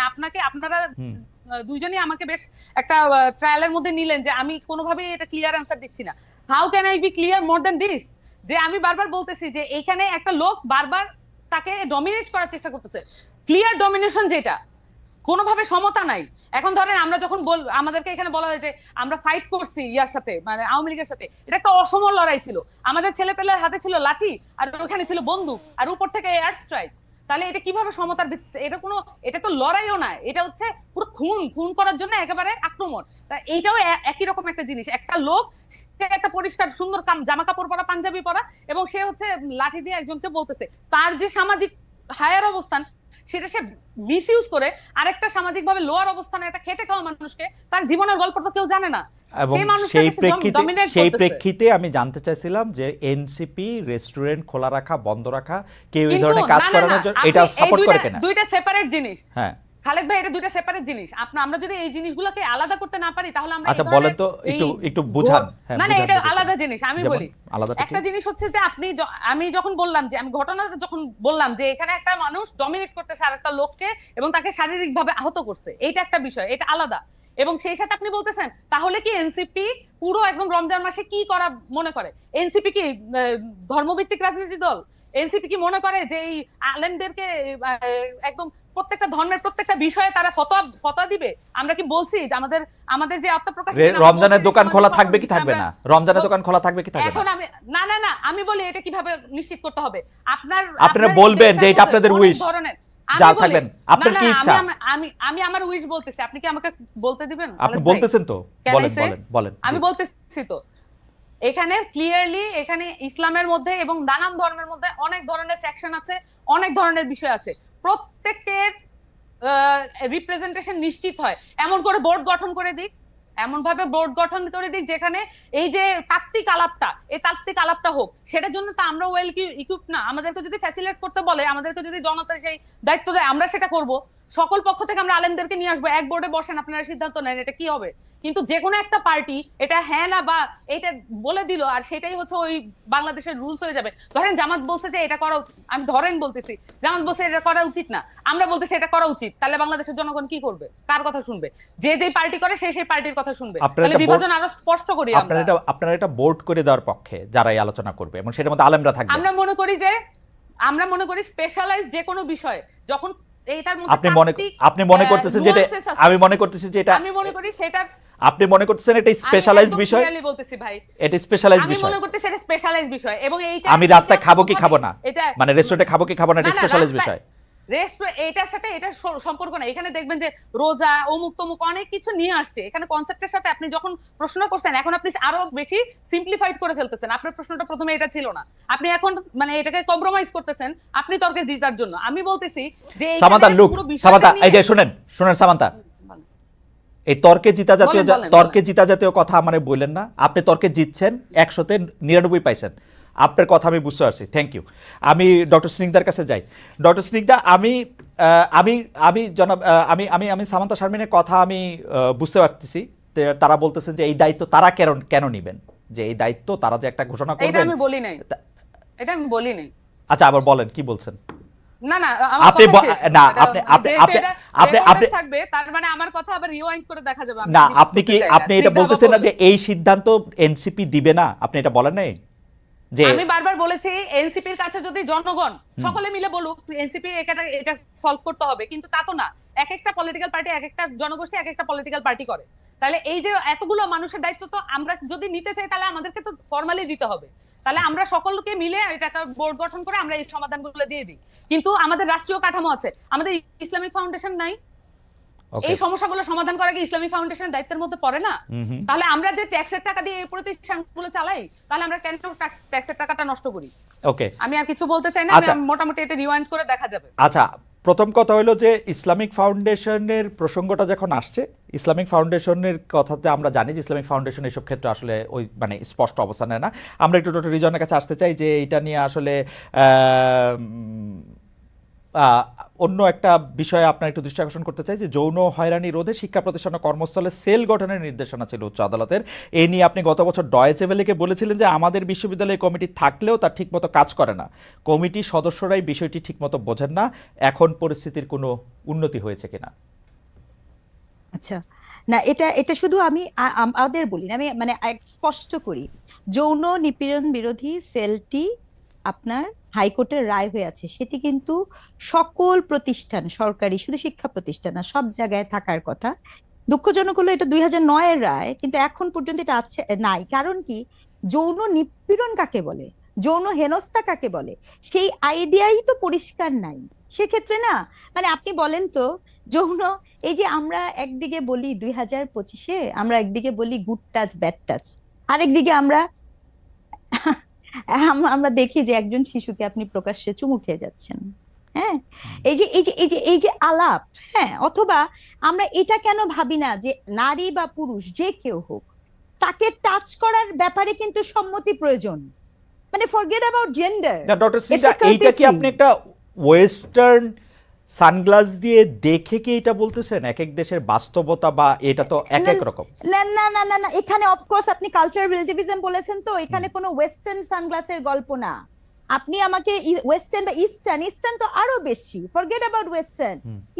আপনারা দুইজনই আমাকে বেশ একটা ট্রায়ালের মধ্যে নিলেন যে আমি কোনোভাবেই এটা ক্লিয়ার অ্যানসার দিচ্ছি না। How can I be clear more than this? যে আমি বারবার বলতেছি যে এইখানে একটা লোক বারবার তাকে ডমিনেট করার চেষ্টা করতেছে। ক্লিয়ার ডমিনেশন যেটা, কোনোভাবে সমতা নাই। এখন ধরেন আমরা যখন আমাদেরকে এখানে বলা হয়েছে আমরা ফাইট করছি ইয়ার সাথে, মানে আওয়ামী লীগের সাথে, এটা একটা অসম লড়াই ছিল। আমাদের ছেলেপেলের হাতে ছিল লাঠি আর ওখানে ছিল বন্দুক আর উপর থেকে এয়ার স্ট্রাইক। তাহলে এটা কিভাবে সমতার ভিত্তিতে? এটা তো লড়াইও না, এটা হচ্ছে পুরো খুন করার জন্য একেবারে আক্রমণ। তা এইটাও একই রকম একটা জিনিস। একটা লোক, সে একটা পরিষ্কার সুন্দর জামা কাপড় পরা, পাঞ্জাবি পরা, এবং সে হচ্ছে লাঠি দিয়ে একজনকে বলতেছে। তার যে সামাজিক হায়ার অবস্থান সেটা সে মিসইউজ করে আরেকটা সামাজিক ভাবে লোয়ার অবস্থানে একটা খেটে খাওয়া মানুষকে, তার জীবনের গল্প তো কেউ জানে না, এবং সেই প্রেক্ষিতে আমি জানতে চাইছিলাম যে এনসিপি রেস্টুরেন্ট খোলা রাখা, বন্ধ রাখা, কেউ এই ধরনের কাজ করানোর জন্য এটা সাপোর্ট করে কিনা? দুইটা সেপারেট জিনিস। হ্যাঁ খালেদ ভাই, এটা দুইটা সেপারেট জিনিস। আমরা যদি এই জিনিসগুলোকে আলাদা করতে না পারি তাহলে আমরা আচ্ছা বলেন তো, একটু বুঝান। মানে এটা আলাদা জিনিস। আমি বলি, একটা জিনিস হচ্ছে যে আমি যখন বললাম যে আমি ঘটনাটা যখন বললাম যে এখানে একটা মানুষ ডমিনেট করতেছে আরেকটা লোককে এবং তাকে শারীরিকভাবে আহত করছে, এইটা একটা বিষয়, এটা আলাদা। এবং সেই সাথে আপনি বলতেছেন তাহলে কি এনসিপি পুরো একদম রমজান মাসে কি করা মনে করে? এনসিপি কি ধর্মভিত্তিক রাজনীতি দল? এনসিপি কি মনে করে যে এই আলেমদেরকে একদম প্রত্যেকটা ধর্মের প্রত্যেকটা বিষয়ে তারা ফতোয়া দিবে? আমরা কি বলছি যে আমাদের যে আত্মপ্রকাশ, রমজানের দোকান খোলা থাকবে কি থাকবে না? রমজানের দোকান খোলা থাকবে কি থাকবে না? এখন আমি না আমি বলি এটা কিভাবে নিশ্চিত করতে হবে? আপনারা বলবেন যে এটা আপনাদের উইশ, যা থাকবেন আপনার কি ইচ্ছা। আমি আমার উইশ বলতেছি, আপনি কি আমাকে বলতে দিবেন? আপনি বলতেছেন তো, বলেন। আমি বলতেছি তো, এখানে ক্লিয়ারলি এখানে ইসলামের মধ্যে এবং নানান ধর্মের মধ্যে অনেক ধরনের ফ্যাকশন আছে, অনেক ধরনের বিষয় আছে। প্রত্যেকের রিপ্রেজেন্টেশন নিশ্চিত হয় এমন করে বোর্ড গঠন করে দিক, এমন ভাবে বোর্ড গঠন করে দিক যেখানে এই যে তাত্ত্বিক আলাপটা হোক। সেটার জন্য তো আমরা ওয়েল ইকুইপ না। আমাদেরকে যদি ফ্যাসিলিটেট করতে বলে, আমাদেরকে যদি জনতা সেই দায়িত্ব দেয়, আমরা সেটা করব। সকল পক্ষ থেকে আমরা আলেমদেরকে নিয়ে আসবো, এক বোর্ডে বসেন, আপনারা সিদ্ধান্ত নেন এটা কি হবে। কিন্তু যে কোনো একটা পার্টি এটা হ্যাঁ না বা এটা বলে দিল আর সেটাই হচ্ছে ওই বাংলাদেশের রুলস হয়ে যাবে। ধরেন জামাত বলছে যে এটা করা, আমি বলতেছি জামাত বলছে এটা করা উচিত না, আমরা বলতেছি এটা করা উচিত, তাহলে বাংলাদেশের জনগণ কি করবে? কার কথা শুনবে? যে পার্টি করে সেই পার্টির কথা শুনবে। তাহলে বিভাজন আরো স্পষ্ট করি আমরা। আপনারা এটা বোর্ড করে দেওয়ার পক্ষে যারাই আলোচনা করবে এবং সেটার মধ্যে আলেমরা থাকবে। আমরা মনে করি স্পেশালাইজ যে কোনো বিষয় যখন এইটার মধ্যে আপনি মনে করতেছেন যে আমি মনে করতেছি যে এটা, আমি মনে করি সেটা আপনি মনে করতেছেন এটা স্পেশালাইজড বিষয়। আমি বলতেছি ভাই, এটা স্পেশালাইজড বিষয়। আমি মনে করতেছি এটা স্পেশালাইজড বিষয় এবং এইটা আমি রাস্তায় খাবো কি খাবো না, মানে রেস্টুরেন্টে খাবো কি খাবো না, এটা স্পেশালাইজড বিষয়। এটার সাথে এটা সম্পর্ক না। এখানে দেখবেন যে রোজা অমুক তমুক অনেক কিছু নিয়ে আসছে এখানে কনসেপ্টের সাথে। আপনি যখন প্রশ্ন করছেন এখন আপনি আরো বেশি সিম্পলিফাইড করে ফেলতেছেন। আপনার প্রশ্নটা প্রথমে এটা ছিল না, আপনি এখন মানে এটাকে কম্প্রোমাইজ করতেছেন আপনি তর্কে জিতার জন্য। আমি বলতেছি যে সামান্তা এই যে শুনেন সামান্তা, এই তর্কে জিতা জাতীয় কথা মানে বললেন না। আপনি তর্কে জিতছেন, 100-তে 99 পাইছেন। আপনার কথা আমি বুঝতে পারছি, থ্যাংক ইউ। আমি ডক্টর স্নিগ্ধার কাছে যাই। ডক্টর স্নিগ্ধা, আমি জনাব আমি সামান্তা শারমিনের কথা আমি বুঝতে পারতেছি। তারা বলতেছেন যে এই দায়িত্ব তারা কেন নেবেন, যে এই দায়িত্ব তারা যে একটা ঘোষণা করবেন। এটা আমি বলি নাই। আচ্ছা, আবার বলেন কি বলছেন। না আপনি থাকবে তার মানে আমার কথা আবার রিওয়াইন্ড করে দেখা যাবে না। আপনি এটা বলতেছেন না যে এই সিদ্ধান্ত এনসিপি দিবে না, আপনি এটা বলেন নাই? আমি বারবার বলেছি এনসিপির কাছে যদি জনগণ সকলে মিলে বলুক এনসিপি এটা সলভ করতে হবে, কিন্তু তা তো না। এক একটা পলিটিক্যাল পার্টি, এক একটা জনগোষ্ঠী এক একটা পলিটিক্যাল পার্টি করে। তাহলে এই যে এতগুলো মানুষের দায়িত্ব তো আমরা যদি নিতে চাই তাহলে আমাদেরকে তো ফর্মালি দিতে হবে। তাহলে আমরা সকলকে মিলে এটা একটা বোর্ড গঠন করে আমরা এই সমাধানগুলো দিয়ে দিই। কিন্তু আমাদের রাষ্ট্রীয় কাঠামো আছে, আমাদের ইসলামিক ফাউন্ডেশন নাই। এই সমস্যাগুলো সমাধান করা কি ইসলামিক ফাউন্ডেশনের দায়িত্বের মধ্যে পড়ে না? তাহলে আমরা যে ট্যাক্সের টাকা দিয়ে এই প্রতিষ্ঠানগুলো চালাই, তাহলে আমরা কেন ট্যাক্সের টাকাটা নষ্ট করি? ওকে, আমি আর কিছু বলতে চাই না, আমি মোটামুটি এটা রিওয়াইন্ড করে দেখা যাবে। আচ্ছা, প্রথম কথা হলো যে ইসলামিক ফাউন্ডেশনের প্রসঙ্গটা যখন আসছে, ইসলামিক ফাউন্ডেশনের কথাতে আমরা জানি যে ইসলামিক ফাউন্ডেশন এসব ক্ষেত্রে আসলে ওই মানে স্পষ্ট অবস্থান নেয় না। আমরা একটু ডক্টর রিজনের কাছে আসতে চাই যে এটা নিয়ে আসলে অন্য একটা বিষয়ে আপনার একটু দৃষ্টি আকর্ষণ করতে চাই যে যৌন হয়রানি রোধে শিক্ষা প্রতিষ্ঠান ও কর্মস্থলে সেল গঠনের নির্দেশনা ছিল উচ্চ আদালতের। এই নিয়ে আপনি গত বছর ডয়েচে ভেলেকে বলেছিলেন যে আমাদের বিশ্ববিদ্যালয়ে কমিটি থাকলেও তার ঠিকমতো কাজ করে না, কমিটির সদস্যরাই বিষয়টি ঠিকমতো বোঝেন না। এখন পরিস্থিতির কোনো উন্নতি হয়েছে কিনা? আচ্ছা, না এটা শুধু আমি আমাদের বলি না, আমি মানে স্পষ্ট করি, যৌন নিপীড়ন বিরোধী সেলটি আপনার হাইকোর্টের রায় হয়ে আছে, সেটি কিন্তু সকল প্রতিষ্ঠান, সরকারি শুধু শিক্ষা প্রতিষ্ঠান না, সব জায়গায় থাকার কথা। দুঃখজনক হলো এটা 2009-এর রায়, কিন্তু এখন পর্যন্ত এটা আছে নাই। কারণ কি, যৌন নিপীড়ন কাকে বলে, যৌন হেনস্থা কাকে বলে, সেই আইডিয়াই তো পরিষ্কার নাই। সেক্ষেত্রে না, মানে আপনি বলেন তো, যৌন, এই যে আমরা একদিকে বলি 2025-এ আমরা একদিকে বলি গুড টাচ ব্যাড টাচ, আরেকদিকে আমরা আমরা দেখি যে একজন শিশুকে আপনি প্রকাশ্যে চুমু খেয়ে যাচ্ছেন। হ্যাঁ, এই যে আলাপ, হ্যাঁ, অথবা আমরা এটা কেন ভাবি না যে নারী বা পুরুষ যে কেউ হোক, তাকে টাচ করার ব্যাপারে কিন্তু সম্মতি প্রয়োজন। মানে ফরগেট অ্যাবাউট জেন্ডার। না ডক্টর স্নিগ্ধা, এইটা কি আপনি একটা ওয়েস্টার্ন সানগ্লাস দিয়ে দেখে কি এটা বলতেছেন? এক এক দেশের বাস্তবতা বা এটা তো এক এক রকম। না না না না না, এখানে অফকোর্স আপনি কালচারাল রিলেটিভিজম বলেছেন, তো এখানে কোনো ওয়েস্টার্ন সানগ্লাসের গল্প না। আপনি আমাকে ওয়েস্টার্ন বা ইস্টার্ন তো আরো বেশি, ফরগেট অ্যাবাউট ওয়েস্টার্ন।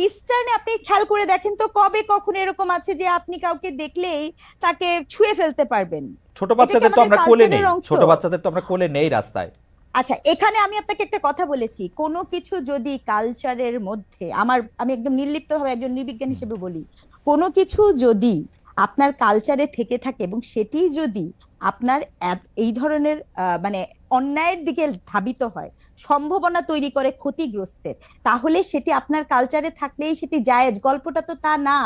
ইস্টার্নে আপনি খেয়াল করে দেখেন তো, কবে কখন এরকম আছে যে আপনি কাউকে দেখলেই তাকে ছুঁয়ে ফেলতে পারবেন? ছোট বাচ্চাদের তো আমরা কোলে নেই, ছোট বাচ্চাদের তো আমরা কোলে নেই রাস্তায়। আচ্ছা, এখানে আমি আপনাকে একটা কথা বলেছি, কোনো কিছু যদি কালচারের মধ্যে, আমি একদম নির্লিপ্তভাবে একজন নৃবিজ্ঞান হিসেবে বলি, কোনো কিছু যদি আপনার কালচারে থেকে থাকে এবং সেটি যদি আপনার এই ধরনের মানে অন্যায়ের দিকে ধাবিত হয়, সম্ভাবনা তৈরি করে ক্ষতিগ্রস্তের, তাহলে সেটি আপনার কালচারে থাকলেই সেটি জায়েজ। গল্পটা তো তা না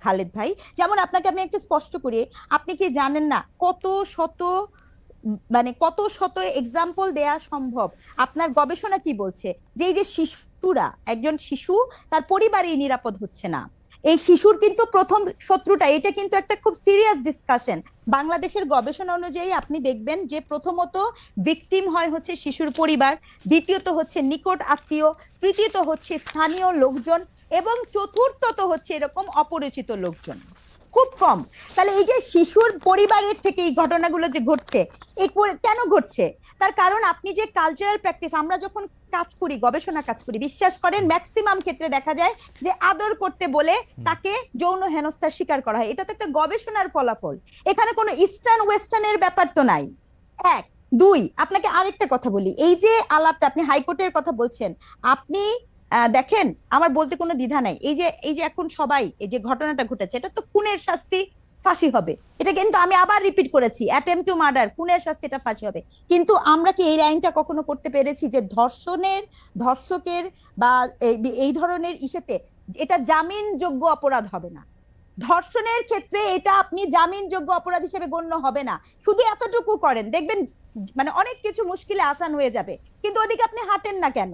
খালেদ ভাই। যেমন আপনাকে আমি একটা স্পষ্ট করি, আপনি কি জানেন না কত শত এক্সাম্পল দেয়া সম্ভব? আপনার গবেষণা কি বলছে যে এই যে শিশুরা, একজন শিশু তার পরিবারেই নিরাপদ হচ্ছে না, এই শিশুর কিন্তু প্রথম শত্রুটা, এটা কিন্তু একটা খুব সিরিয়াস ডিসকাশন। বাংলাদেশের গবেষণা অনুযায়ী আপনি দেখবেন যে প্রথমত ভিকটিম হচ্ছে শিশুর পরিবার, দ্বিতীয়ত হচ্ছে নিকট আত্মীয়, তৃতীয়ত হচ্ছে স্থানীয় লোকজন, এবং চতুর্থত হচ্ছে এরকম অপরিচিত লোকজন, খুব কম। তাহলে এই যে শিশুর পরিবারের থেকে এই ঘটনাগুলো যে ঘটছে, কেন ঘটছে? তার কারণ আপনি যে কালচারাল প্র্যাকটিস, আমরা যখন কাজ করি, গবেষণা কাজ করি, বিশ্বাস করেন ম্যাক্সিমাম ক্ষেত্রে দেখা যায় যে আদর করতে বলে তাকে যৌন হেনস্থার শিকার করা হয়। এটা তো একটা গবেষণার ফলাফল, এখানে কোনো ইস্টার্ন ওয়েস্টার্নের ব্যাপার তো নাই। এক, দুই, আপনাকে আরেকটা কথা বলি, এই যে আলাপটা আপনি হাইকোর্টের কথা বলছেন, আপনি দেখেন, আমার বলতে কোনো দ্বিধা নাই, এই যে এখন সবাই, এই যে ঘটনাটা ঘটেছে, এটা তো খুনের শাস্তি, ফাঁসি হবে। এটা কিন্তু আমি আবার রিপিট করেছি, অ্যাটেম্পট টু মার্ডার, খুনের শাস্তি, এটা ফাঁসি হবে। কিন্তু আমরা কি এই আইনটা কখনো করতে পেরেছি যে ধর্ষকের বা এই ধরনের ইসেতে এটা জামিনযোগ্য অপরাধ হবে না? ধর্ষণের ক্ষেত্রে এটা আপনি জামিনযোগ্য অপরাধ হিসেবে গণ্য হবে না। শুধু এতটুকু করেন, দেখবেন মানে অনেক কিছু মুশকিলে আসান হয়ে যাবে। কিন্তু ওদিকে আপনি হাঁটেন না কেন?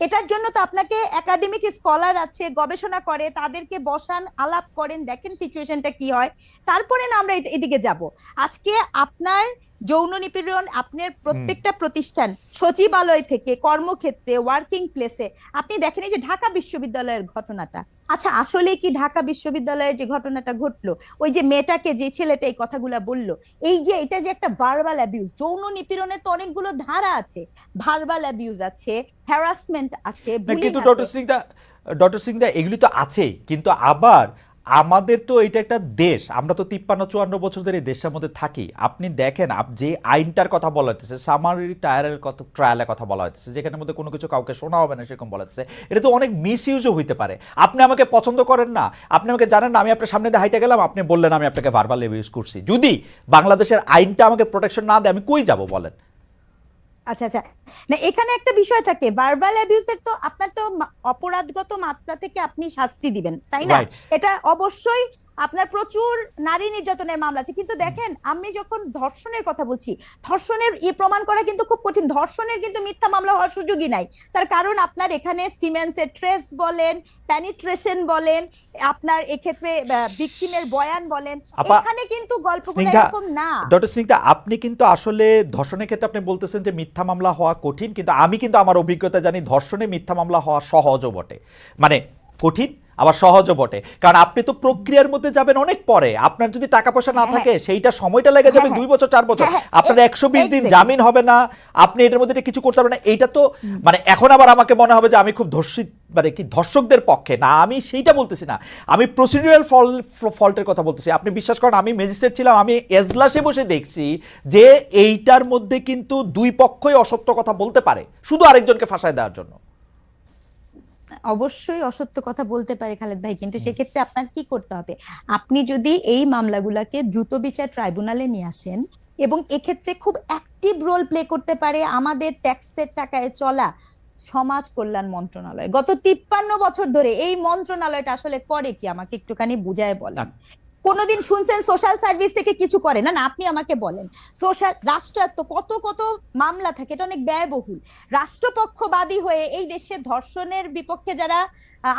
এটার জন্য তো আপনাকে একাডেমিক স্কলার আছে, গবেষণা করে, তাদেরকে বসান, আলাপ করেন, দেখেন সিচুয়েশনটা কি হয়, তারপরে না আমরা এদিকে যাব। আজকে আপনার যৌন নিপীড়ন, আপনার প্রত্যেকটা প্রতিষ্ঠান, সচিবালয় থেকে কর্মক্ষেত্রে, ওয়ার্কিং প্লেসে, আপনি দেখেন এই যে ঢাকা বিশ্ববিদ্যালয়ের ঘটনাটা, আচ্ছা আসলে কি ঢাকা বিশ্ববিদ্যালয়ের যে ঘটনাটা ঘটলো, ওই যে মেয়েটাকে, যে ছেলেটা এই কথাগুলা বললো, এই যে এটা যে একটা ভার্বাল অ্যাবিউজ, যৌন নিপীড়নের তো অনেকগুলো ধারা আছে, ভার্বাল অ্যাবিউজ আছে, হ্যারাসমেন্ট আছে, বুলিং কিন্তু আছে। ডক্টর সিংদা এগুলি তো আছেই, কিন্তু আবার আমাদের তো এটা একটা দেশ, আমরা তো 53-54 বছর ধরে এই দেশের মধ্যে থাকি। আপনি দেখেন যে আইনটার কথা বলা হচ্ছে, সামারি ট্রায়ালের কথা বলা হচ্ছে, যেখানের মধ্যে কোনো কিছু কাউকে শোনা হবে না সেরকম বলা হচ্ছে, এটা তো অনেক মিস ইউজও হইতে পারে। আপনি আমাকে পছন্দ করেন না, আপনি আমাকে জানেন না, আমি আপনার সামনে দিয়ে হাইটে গেলাম, আপনি বললেন আমি আপনাকে ভার্বাল অ্যাবিউজ করছি, যদি বাংলাদেশের আইনটা আমাকে প্রোটেকশন না দেয়, আমি কই যাব বলেন? আচ্ছা আচ্ছা, না এখানে একটা বিষয় থাকে, ভার্বাল অ্যাবিউসের তো আপনার তো অপরাধগত মাত্রা থেকে আপনি শাস্তি দিবেন, তাই না? এটা অবশ্যই আপনার প্রচুর নারী নির্যাতনের মামলা আছে, কিন্তু দেখেন আমি যখন ধর্ষণের কথা বলছি, ধর্ষণের প্রমাণ করা কিন্তু খুব কঠিন। ধর্ষণের কিন্তু মিথ্যা মামলা হওয়ার সুযোগই নাই, তার কারণ আপনার এখানে সিমেন্সের ট্রেস বলেন, পেনিট্রেশন বলেন, আপনার এক্ষেত্রে ভিকটিমের বয়ান বলেন, এখানে কিন্তু গল্পগুলো এরকম না। ডক্টর স্নিগ্ধা, আপনি কিন্তু আসলে ধর্ষণের ক্ষেত্রে আপনি বলতেছেন যে মিথ্যা মামলা হওয়া কঠিন, কিন্তু আমি কিন্তু আমার অভিজ্ঞতা জানি ধর্ষণে মিথ্যা মামলা হওয়া সহজও বটে, মানে কঠিন আবার সহজও বটে, কারণ আপনি তো প্রক্রিয়ার মধ্যে যাবেন অনেক পরে, আপনার যদি টাকা পয়সা না থাকে সেইটা সময়টা লেগে যাবে 2 বছর 4 বছর, আপনার 120 দিন জামিন হবে না, আপনি এটার মধ্যে কিছু করতে পারবেন না। এইটা তো মানে এখন আবার আমাকে মনে হবে যে আমি খুব মানে কি ধর্ষকদের পক্ষে না, আমি সেইটা বলতেছি না, আমি প্রসিডিউরাল ফল্টের কথা বলতেছি। আপনি বিশ্বাস করেন, আমি ম্যাজিস্ট্রেট ছিলাম, আমি এজলাসে বসে দেখছি যে এইটার মধ্যে কিন্তু দুই পক্ষই অসত্য কথা বলতে পারে শুধু আরেকজনকে ফাঁসায় দেওয়ার জন্য। অবশ্যই অসত্য কথা বলতে পারে খালেদ ভাই, কিন্তু সেক্ষেত্রে আপনার কি করতে হবে, আপনি যদি এই মামলাগুলোকে দ্রুত বিচার ট্রাইব্যুনালে নিয়ে আসেন এবং এক্ষেত্রে খুব অ্যাক্টিভ রোল প্লে করতে পারে আমাদের ট্যাক্সের টাকায় চলা সমাজ কল্যাণ মন্ত্রণালয়। গত 53 বছর ধরে এই মন্ত্রণালয়টা আসলে করে কি আমাকে একটুখানি বুঝায় বলেন। কোনোদিন শুনছেন সোশ্যাল সার্ভিস থেকে কিছু করে? না, না, আপনি আমাকে বলেন। সোশ্যাল রাষ্ট্রায়ত্ত কত কত মামলা থাকে, এটা অনেক ব্যয়বহুল। রাষ্ট্রপক্ষবাদী হয়ে এই দেশে ধর্ষণের বিপক্ষে যারা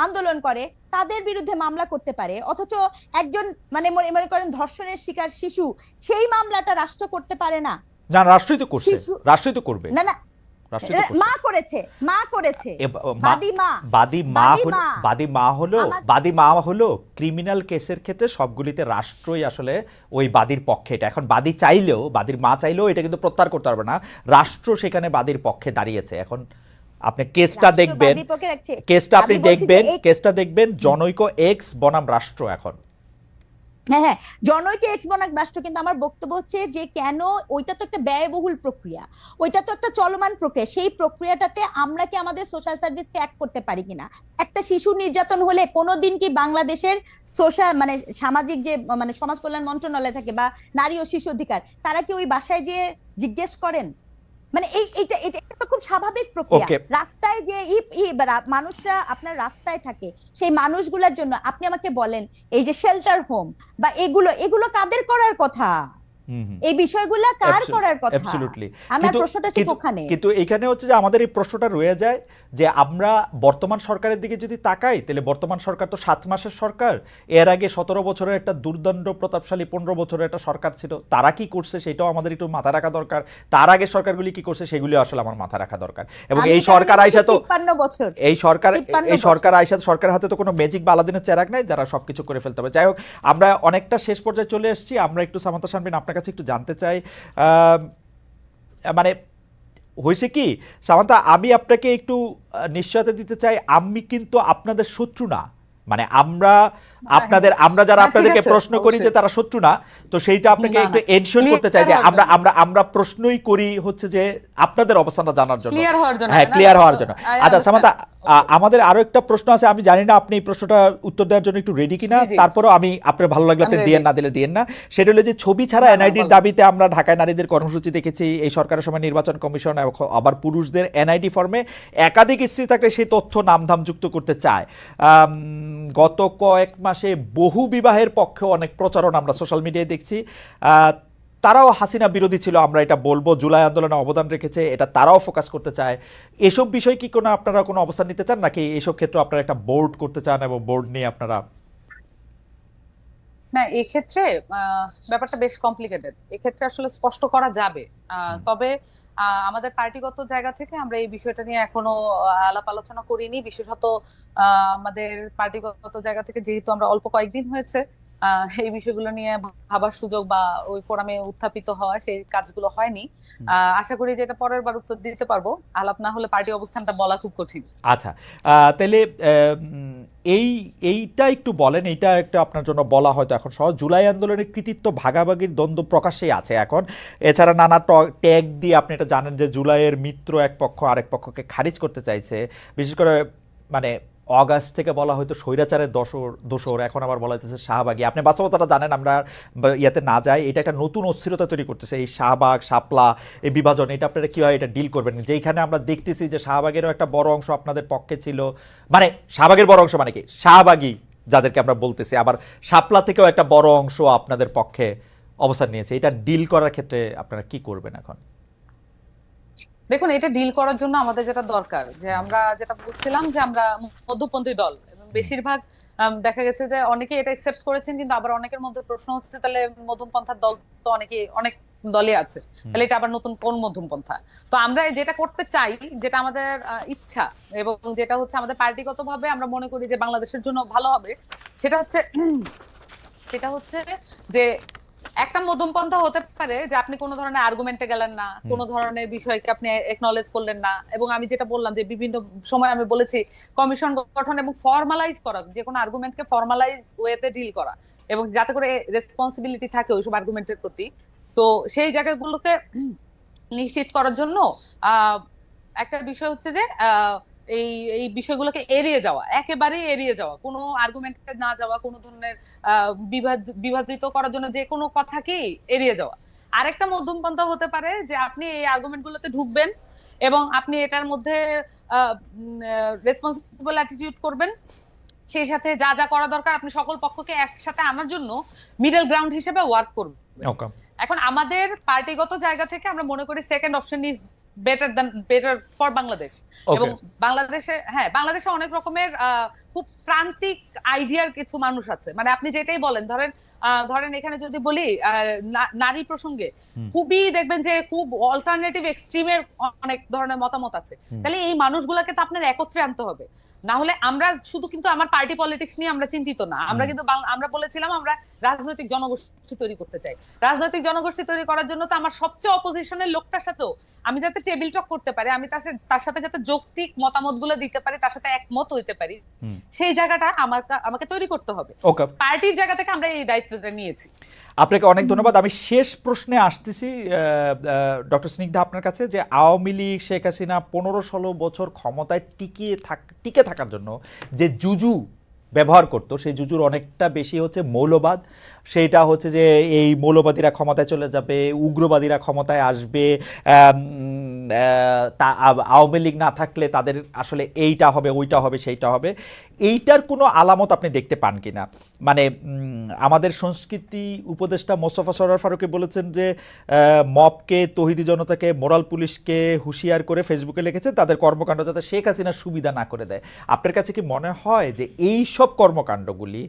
আন্দোলন করে তাদের বিরুদ্ধে মামলা করতে পারে, অথচ একজন মানে মনে করেন ধর্ষণের শিকার শিশু, সেই মামলাটা রাষ্ট্র করতে পারে না। না, রাষ্ট্রই তো করছে, রাষ্ট্রই তো করবে। না না, মা করেছে, মা করেছে, বাদী মা হলো ক্রিমিনাল কেসের ক্ষেত্রে সবগুলিতে রাষ্ট্রই আসলে ওই বাদীর পক্ষে। এটা এখন বাদী চাইলেও, বাদীর মা চাইলেও এটা কিন্তু প্রত্যাহার করতে পারবে না, রাষ্ট্র সেখানে বাদীর পক্ষে দাঁড়িয়েছে। এখন আপনি কেসটা দেখবেন, কেসটা দেখবেন জনৈক এক্স বনাম রাষ্ট্র। এখন হ্যাঁ হ্যাঁ, জনৈক এক্স বনাম রাষ্ট্র, কিন্তু আমার বক্তব্য হচ্ছে যে কেন ওইটা তো একটা ব্যয়বহুল প্রক্রিয়া, ওইটা তো একটা চলমান প্রক্রিয়া, সেই প্রক্রিয়াটাতে আমরা কি আমাদের সোশ্যাল সার্ভিস ত্যাগ করতে পারি কিনা? একটা শিশু নির্যাতন হলে কোনোদিন কি বাংলাদেশের সোশ্যাল মানে সামাজিক যে মানে সমাজ কল্যাণ মন্ত্রণালয় থাকে বা নারী ও শিশু অধিকার, তারা কি ওই বাসায় যে জিজ্ঞেস করেন? মানে এটা এটা তো খুব স্বাভাবিক প্রক্রিয়া। রাস্তায় যে মানুষরা আপনার রাস্তায় থাকে, সেই মানুষগুলোর জন্য আপনি আমাকে বলেন এই যে শেল্টার হোম বা এগুলো কাদের করার কথা? এই বিষয়গুলো কার করার কথা? আমার প্রশ্নটা ঠিক ওখানে। কিন্তু এখানে হচ্ছে যে আমাদের এই প্রশ্নটা রয়ে যায় যে আমরা বর্তমান সরকারের দিকে যদি তাকাই, তাহলে বর্তমান সরকার তো 7 মাসের সরকার, এর আগে 17 বছরের একটা দুর্দণ্ড প্রতাপশালী 15 বছরের একটা সরকার ছিল, তারা কি করছে সেটাও আমাদের একটু মাথা রাখা দরকার। তার আগে সরকারগুলি কি করছে সেগুলি আসলে আমার মাথা রাখা দরকার। এবং এই সরকার আইসা তো এই সরকার আইসা, সরকারের হাতে তো কোনো ম্যাজিক বা আলাদিনের চেরাগ নাই, যারা সবকিছু করে ফেলতে হবে। যাই হোক, আমরা অনেকটা শেষ পর্যায়ে চলে এসেছি। আমরা একটু সামান্তা শারমিন আপনার কাছে একটু জানতে চাই, মানে হয়েছে কি সামান্তা, আমি আপনাকে একটু নিশ্চয়তা দিতে চাই, আমি কিন্তু আপনাদের শত্রু না। মানে আমরা যারা আপনাদেরকে প্রশ্ন করি যে তারা শত্রু না, তো সেইটা আপনাকে একটু এনশিওর করতে চাই যে আমরা প্রশ্নই করি হচ্ছে যে আপনাদের অবস্থানটা জানার জন্য, হ্যাঁ, ক্লিয়ার হওয়ার জন্য। আচ্ছা সামান্তা, আমাদের আরো একটা প্রশ্ন আছে, আমি জানি না আপনি এই প্রশ্নটা উত্তর দেওয়ার জন্য একটু রেডি কিনা, তারপরও আমি আপনার ভালো লাগলে আপনি দিয়েন, না দিলে দিয়েন না। সেটা হলো যে ছবি ছাড়া এনআইডির দাবিতে আমরা ঢাকায় নারীদের কর্মসূচি দেখেছি। এই সরকারের সময় নির্বাচন কমিশন আবার পুরুষদের এনআইডি ফর্মে একাধিক স্ত্রী থাকলে সেই তথ্য নামধাম যুক্ত করতে চায়। গত কয়েক মাসে বহু বিবাহের পক্ষে অনেক প্রচারণা আমরা সোশ্যাল মিডিয়ায় দেখছি। তারাও হাসিনা বিরোধী ছিল, আমরা এটা বলবো, জুলাই আন্দোলনে অবদান রেখেছে, এটা তারাও ফোকাস করতে চায়। এসব বিষয় কি কোনো আপনারা কোনো অবস্থান নিতে চান, নাকি এসব ক্ষেত্রে আপনারা একটা বোর্ড করতে চান এবং বোর্ড নিয়ে আপনারা? না, এক্ষেত্রে ব্যাপারটা বেশ কমপ্লিকেটেড। এক্ষেত্রে আসলে স্পষ্ট করা যাবে, তবে আমাদের পার্টিগত জায়গা থেকে আমরা এই বিষয়টা নিয়ে এখনো আলাপ আলোচনা করিনি। বিশেষত আমাদের পার্টিগত জায়গা থেকে যেহেতু আমরা অল্প কয়েকদিন হয়েছে এই বিষয়গুলো নিয়ে ভাবার সুযোগ বা ওই ফোরামে উত্থাপিত হওয়া, সেই কাজগুলো হয়নি। আশা করি যে এটা পরের বার উত্তর দিতে পারবো। আলাপ না হলে পার্টি অবস্থানটা বলা খুব কঠিন। আচ্ছা, তাহলে এইটা একটু বলেন, এইটা একটা আপনার জন্য বলা হয়তো এখন সহজ। জুলাই আন্দোলনের কৃতিত্ব ভাগাভাগির দ্বন্দ্ব প্রকাশ্যেই আছে এখন। এছাড়া নানা ট্যাগ দিয়ে আপনি এটা জানেন যে জুলাইয়ের মিত্র এক পক্ষ আরেক পক্ষকে খারিজ করতে চাইছে। বিশেষ করে মানে অগাস্ট থেকে বলা হয়তো স্বৈরাচারের দোসর, এখন আবার বলা হইতেছে শাহবাগী। আপনি বাস্তবতাটা জানেন, আমরা ইয়াতে না যাই, এটা একটা নতুন অস্থিরতা তৈরি করতেছে এই শাহবাগ শাপলা এই বিভাজন। এটা আপনারা কীভাবে এটা ডিল করবেন? যেইখানে আমরা দেখতেছি যে শাহবাগেরও একটা বড় অংশ আপনাদের পক্ষে ছিল, মানে শাহবাগের বড় অংশ মানে কি শাহবাগী যাদেরকে আমরা বলতেছি, আবার শাপলা থেকেও একটা বড় অংশ আপনাদের পক্ষে অবস্থান নিয়েছে। এটা ডিল করার ক্ষেত্রে আপনারা কি করবেন এখন? দেখুন, এটা ডিল করার জন্য আমাদের যেটা দরকার, যে আমরা যেটা বলছিলাম যে আমরা মধ্যপন্থী দল, এবং বেশিরভাগ দেখা গেছে যে অনেকে এটা অ্যাকসেপ্ট করেছেন, কিন্তু আবার অনেকের মধ্যে প্রশ্ন হচ্ছে তাহলে মধ্যমপন্থার দল তো অনেক দলে আছে, তাহলে এটা আবার নতুন কোন মধ্যমপন্থা? তো আমরা যেটা করতে চাই, যেটা আমাদের ইচ্ছা এবং যেটা হচ্ছে আমাদের পার্টিগতভাবে আমরা মনে করি যে বাংলাদেশের জন্য ভালো হবে, সেটা হচ্ছে যে একটা মধ্যমপন্থা হতে পারে যে আপনি কোনো ধরনের আর্গুমেন্টে গেলেন না, কোনো ধরনের বিষয়কে আপনি একনলেজ করলেন না, এবং আমি যেটা বললাম যে বিভিন্ন সময় আমি বলেছি কমিশন গঠন এবং ফর্মালাইজ করা, যে কোনো আর্গুমেন্টকে ফর্মালাইজ ওয়েতে ডিল করা, এবং যাতে করে রেসপন্সিবিলিটি থাকে ওইসব আর্গুমেন্টের প্রতি। তো সেই জায়গাগুলোকে নিশ্চিত করার জন্য একটা বিষয় হচ্ছে যে এই এই বিষয়গুলোকে এড়িয়ে যাওয়া, একেবারেই এড়িয়ে যাওয়া, কোনো আর্গুমেন্টে না যাওয়া, কোনো ধরনের বিভাজিত করার জন্য যে কোনো কথাকেই এড়িয়ে যাওয়া। আরেকটা মধ্যমপন্থা হতে পারে যে আপনি এই আর্গুমেন্ট গুলোতে ঢুকবেন এবং আপনি এটার মধ্যে রেসপন্সিবল অ্যাটিটিউড করবেন, সেই সাথে যা যা করা দরকার আপনি সকল পক্ষকে একসাথে আনার জন্য মিডল গ্রাউন্ড হিসেবে ওয়ার্ক করবেন। ওকে, এখন আমাদের পার্টিগত জায়গা থেকে আমরা মনে করি second option is better for Bangladesh. এবং বাংলাদেশে অনেক রকমের খুব প্রান্তিক আইডিয়ার কিছু মানুষ আছে, মানে আপনি যেটাই বলেন, ধরেন এখানে যদি বলি নারী প্রসঙ্গে খুবই দেখবেন যে খুব অল্টারনেটিভ এক্সট্রিমের অনেক ধরনের মতামত আছে। তাহলে এই মানুষগুলোকে তো আপনার একত্রে আনতে হবে, না হলে আমরা শুধু কিন্তু আমার পার্টি পলিটিক্স নিয়ে আমরা চিন্তিত না, আমরা কিন্তু আমরা বলেছিলাম আমরা রাজনৈতিক জনগোষ্ঠী তৈরি করতে চাই। রাজনৈতিক জনগোষ্ঠী তৈরি করার জন্য তো আমার সবচেয়ে অপোজিশনের লোকটার সাথেও আমি যাতে টেবিল টক করতে পারি, আমি তার সাথে যাতে যৌক্তিক মতামত গুলো দিতে পারি, তার সাথে একমত হইতে পারি, সেই জায়গাটা আমাকে তৈরি করতে হবে। ওকে, পার্টির জায়গা থেকে আমরা এই দায়িত্বটা নিয়েছি। আপনাকে অনেক ধন্যবাদ। আমি শেষ প্রশ্নে আসতেছি ডক্টর স্নিগ্ধা আপনার কাছে, যে আওয়ামী লীগ শেখ হাসিনা 15-16 বছর ক্ষমতায় টিকে থাকার জন্য যে জুজু ব্যবহার করতো, সেই জুজুর অনেকটা বেশি হচ্ছে মৌলবাদ। সেইটা হচ্ছে যে এই মৌলবাদীরা ক্ষমতায় চলে যাবে, উগ্রবাদীরা ক্ষমতায় আসবে, আওয়ামী লীগ না থাকলে তাদের আসলে এইটা হবে, ওইটা হবে, সেইটা হবে। এইটার কোনো আলামত আপনি দেখতে পান কিনা? মানে আমাদের সংস্কৃতি উপদেষ্টা মোস্তফা সরোয়ার ফারুকী বলেছেন যে মবকে, তৌহিদি জনতাকে, মোরাল পুলিশকে হুঁশিয়ার করে ফেসবুকে লিখেছেন তাদের কর্মকাণ্ড যাতে শেখ হাসিনার সুবিধা না করে দেয়। আপনার কাছে কি মনে হয় যে এই সব কর্মকাণ্ডগুলি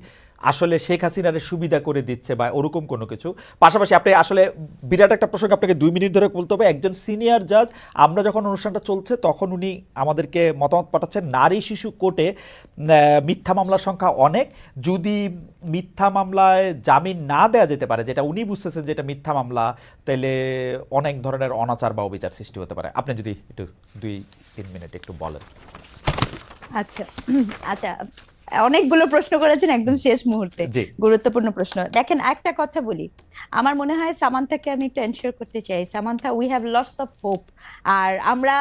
আসলে শেখ হাসিনার সুবিধা করে দিচ্ছে বা ওরকম কোনো কিছু? পাশাপাশি আপনি আসলে বিরাট একটা প্রসঙ্গ আপনাকে 2 মিনিট ধরে বলতে হবে। একজন সিনিয়র জাজ, আমরা যখন অনুষ্ঠানটা চলছে তখন উনি আমাদেরকে মতামত পাঠাচ্ছেন নারী শিশু কোর্টে মিথ্যা মামলার সংখ্যা অনেক, যদি মিথ্যা মামলায় জামিন না দেওয়া যেতে পারে, যেটা উনি বুঝতেছেন যেটা মিথ্যা মামলা, তাহলে অনেক ধরনের অনাচার বা অবিচার সৃষ্টি হতে পারে। আপনি যদি একটু 2-3 মিনিট একটু বলেন। আচ্ছা আচ্ছা, অনেকগুলো প্রশ্ন করেছেন একদম শেষ মুহূর্তে, গুরুত্বপূর্ণ প্রশ্ন। দেখেন, একটা কথা বলি, আমার মনে হয় সামান্থাকে আমি একটু এনশিওর করতে চাই, Samantha, we have lots of hope. আর আমরা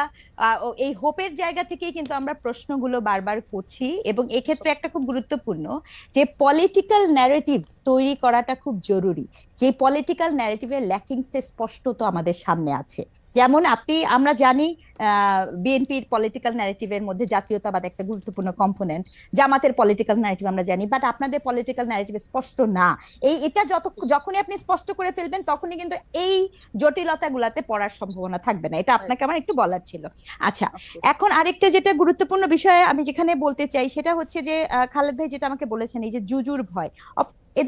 এই হোপের জায়গা থেকেই কিন্তু আমরা প্রশ্নগুলো বারবার করছি, এবং এক্ষেত্রে একটা খুব গুরুত্বপূর্ণ যে পলিটিক্যাল ন্যারেটিভ তৈরি করাটা খুব জরুরি। যে পলিটিক্যাল ন্যারেটিভের ল্যাকিংসটা স্পষ্টত আমাদের সামনে আছে। যেমন আমরা জানি বিএনপির পলিটিক্যাল ন্যারেটিভের মধ্যে জাতীয়তাবাদ একটা গুরুত্বপূর্ণ কম্পোনেন্ট, জামাতের পলিটিক্যাল ন্যারেটিভ আমরা জানি, বাট আপনাদের পলিটিক্যাল ন্যারেটিভ স্পষ্ট না। এটা যখনই আপনি স্পষ্ট করে ফেলবেন তখনই কিন্তু এই জটিলতাগুলাতে পড়ার সম্ভাবনা থাকবে না। এটা আপনাকে আমার একটু বলার ছিল। আচ্ছা, এখন আরেকটা যেটা গুরুত্বপূর্ণ বিষয় আমি যেখানে বলতে চাই সেটা হচ্ছে যে খালেদ ভাই যেটা আমাকে বলেছেন, এই যে জুজুর ভয়।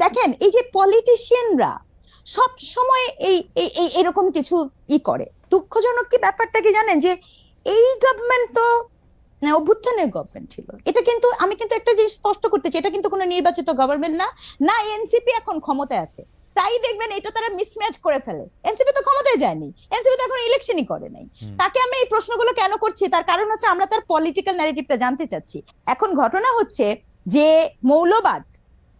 দেখেন, এই যে পলিটিশিয়ানরা সব সময় এই এরকম কিছু করে, দুঃখজনক কি ব্যাপারটা কি জানেন, যে এই গভর্নমেন্ট তো অভ্যুত্থানের গভর্নমেন্ট ছিল। এটা কিন্তু আমি কিন্তু একটা জিনিস স্পষ্ট করতে চাই, এটা কিন্তু কোনো নির্বাচিত গভর্নমেন্ট না এনসিপি এখন ক্ষমতায় আছে, তাই দেখবেন এটা তারা মিসম্যাচ করে ফেলে। এনসিপি তো ক্ষমতায় যায়নি, এনসিপি তো এখন ইলেকশনই করে নাই। তাকে আমরা এই প্রশ্নগুলো কেন করছি, তার কারণ হচ্ছে আমরা তার পলিটিক্যাল ন্যারেটিভটা জানতে চাচ্ছি। এখন ঘটনা হচ্ছে যে মৌলবাদ,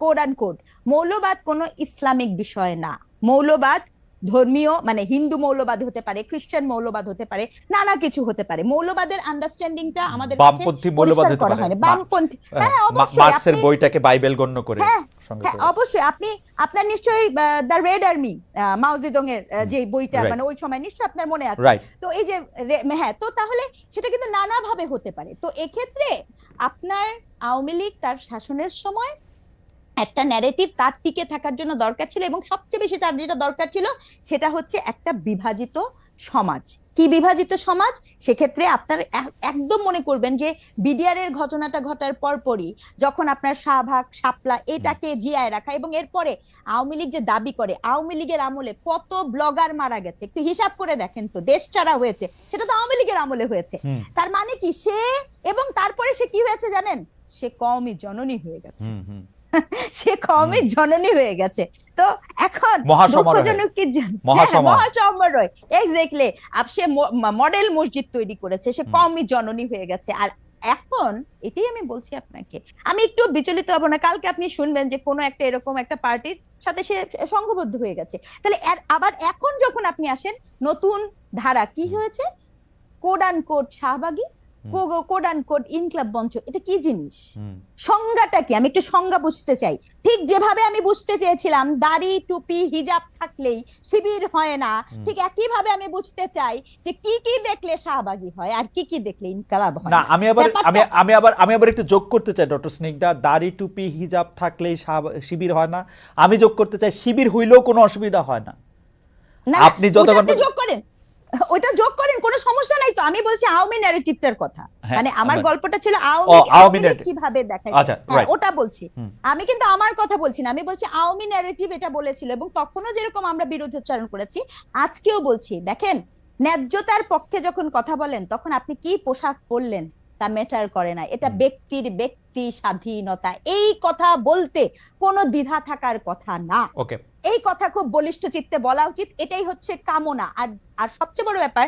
কোড অ্যান্ড কোড, মৌলবাদ কোনো ইসলামিক বিষয় না। মৌলবাদ ধর্মীয়, মানে হিন্দু মৌলবাদ হতে পারে, খ্রিস্টান মৌলবাদ হতে পারে, নানা কিছু হতে পারে। মৌলবাদের আন্ডারস্ট্যান্ডিংটা আমাদের কাছে বামপন্থী মৌলবাদ হতে পারে, বামপন্থী, হ্যাঁ অবশ্যই, মার্কসের বইটাকে বাইবেল গণ্য করে। হ্যাঁ অবশ্যই, আপনার নিশ্চয়ই দ্য রেড আর্মি, মাও জেদং এর যে বইটা, মানে ওই সময় নিশ্চয়ই আপনার মনে আছে। তো এই যে হ্যাঁ, তো তাহলে সেটা কিন্তু নানা ভাবে হতে পারে। তো এক্ষেত্রে আপনার আওয়ামী লীগ তার শাসনের সময় একটা ন্যারেটিভ তার টিকে থাকার জন্য দরকার ছিল, এবং সবচেয়ে বেশি তার যেটা দরকার ছিল সেটা হচ্ছে একটা বিভাজিত সমাজ। কি বিভাজিত সমাজ? সেক্ষেত্রে আপনার একদম মনে করবেন যে বিডিআর এর ঘটনাটা ঘটার পরপরই যখন আপনার শাহবাগ, শাপলা এটাকে জিয়ায় রাখা, এবং এরপরে আওয়ামী লীগ যে দাবি করে আওয়ামী লীগের আমলে কত ব্লগার মারা গেছে, একটু হিসাব করে দেখেন তো, দেশ ছাড়া হয়েছে, সেটা তো আওয়ামী লীগের আমলে হয়েছে। তার মানে কি এবং তারপরে সে কি হয়েছে জানেন, সে কওমি জননী হয়ে গেছে। সে কওমের জননী হয়ে গেছে। তো এখন মহাসমারোহে, দুঃখজনক কি মহাসমারোহে। মহাসমারোহ, এক্স্যাক্টলি। সে মডেল মসজিদ তৈরি করেছে, সে কওমি জননী হয়ে গেছে। আর এখন এটাই আমি বলছি আপনাকে, আমি একটু বিচলিত হব না, কালকে আপনি শুনবেন যে কোনো একটা এরকম একটা পার্টির সাথে সে সংঘবদ্ধ হয়ে গেছে। তাহলে আবার এখন যখন আপনি আসেন, নতুন ধারা কি হয়েছে, কোড অ্যান্ড কোড শাহবাগী, code and code Inqilab Mancha, এটা কি জিনিস, সংজ্ঞাটা কি? আমি একটু সংজ্ঞা বুঝতে চাই। ঠিক যেভাবে আমি বুঝতে চেয়েছিলাম দাড়ি টুপি হিজাব থাকলেই শিবির হয় না, ঠিক একই ভাবে আমি বুঝতে চাই যে কি কি দেখলে শাহবাগী হয় আর কি কি দেখলে ইনকলাব হয় না, না। আমি আবার একটু যোগ করতে চাই ডক্টর স্নিগ্ধা, দাড়ি টুপি হিজাব থাকলেই শিবির হয় না। আমি যোগ করতে চাই শিবির হইলেও কোনো অসুবিধা হয় না। না, আপনি যতক্ষণ যোগ করেন, ওইটা যোগ করেন, কোনো সমস্যা নাই তো। আমি বলছি আওয়ামী ন্যারেটিভটার কথা, হ্যাঁ, মানে আমার গল্পটা ছিল আওয়ামী আওয়ামী লীগ narrative। কিভাবে দেখায়, আচ্ছা, হ্যাঁ right। ওটা বলছি। আমি কিন্তু আমার কথা বলছি না, আমি বলছি আওয়ামী ন্যারেটিভ এটা বলেছিল, এবং তখনও যেরকম আমরা বিরোধোচ্চারণ করেছি, আজকেও বলছি। দেখেন, ন্যায্যতার পক্ষে যখন কথা বলেন তখন আপনি কি পোশাক পরলেন তা ম্যাটার করে না, এটা ব্যক্তির ব্যক্তি স্বাধীনতা। এই কথা বলতে কোনো দ্বিধা থাকার কথা না। ওকে, এই কথা খুব বলিষ্ঠ চিত্তে বলা উচিত, এটাই হচ্ছে কামনা। আর আর সবচেয়ে বড় ব্যাপার,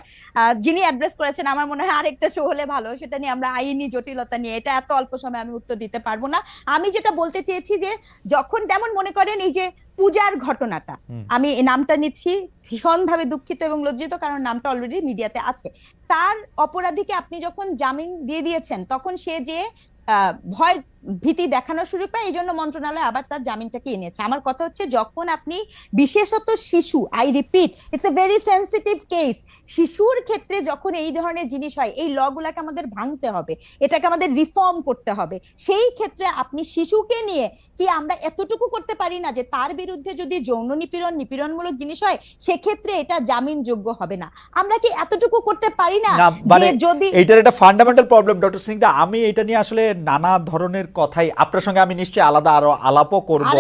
যিনি অ্যাড্রেস করেছেন, আমার মনে হয় আরেকটা শো হলে ভালো, সেটা নিয়ে আমরা আইনি জটিলতা নিয়ে, এটা এত অল্প সময় আমি উত্তর দিতে পারবো না। আমি যেটা বলতে চেয়েছি যে যখন, যেমন মনে করেন এই যে পূজার ঘটনাটা, আমি এই নামটা নিচ্ছি, ভীষণভাবে দুঃখিত এবং লজ্জিত, কারণ নামটা অলরেডি মিডিয়াতে আছে। তার অপরাধীকে আপনি যখন জামিন দিয়ে দিয়েছেন, তখন সে যে ভয় ভীতি দেখানো শুরু পায়, এই জন্য মন্ত্রণালয় আবার তার জামিনটাকে এনেছে। আমার কথা হচ্ছে, যখন আপনি বিশেষত শিশু, I repeat, it's a very sensitive case, শিশুর ক্ষেত্রে যখন এই ধরনের জিনিস হয়, এই ল গুলাকে আমাদের ভাঙতে হবে, এটাকে আমাদের রিফর্ম করতে হবে। সেই ক্ষেত্রে আপনি শিশুকে নিয়ে কি আমরা এতটুকু করতে পারি না যে তার বিরুদ্ধে যদি যৌন নিপীড়ন, নিপীড়নমূলক জিনিস হয়, সেক্ষেত্রে এটা জামিনযোগ্য হবে না? আমরা কি এতটুকু করতে পারি না? মানে যে যদি এইটার একটা ফান্ডামেন্টাল প্রবলেম ডক্টর স্নিগ্ধা, আমি এটা নিয়ে আসলে নানা ধরনের কথাই আপনার সঙ্গে আমি নিশ্চয়ই আলাদা আরো আলাপও করব,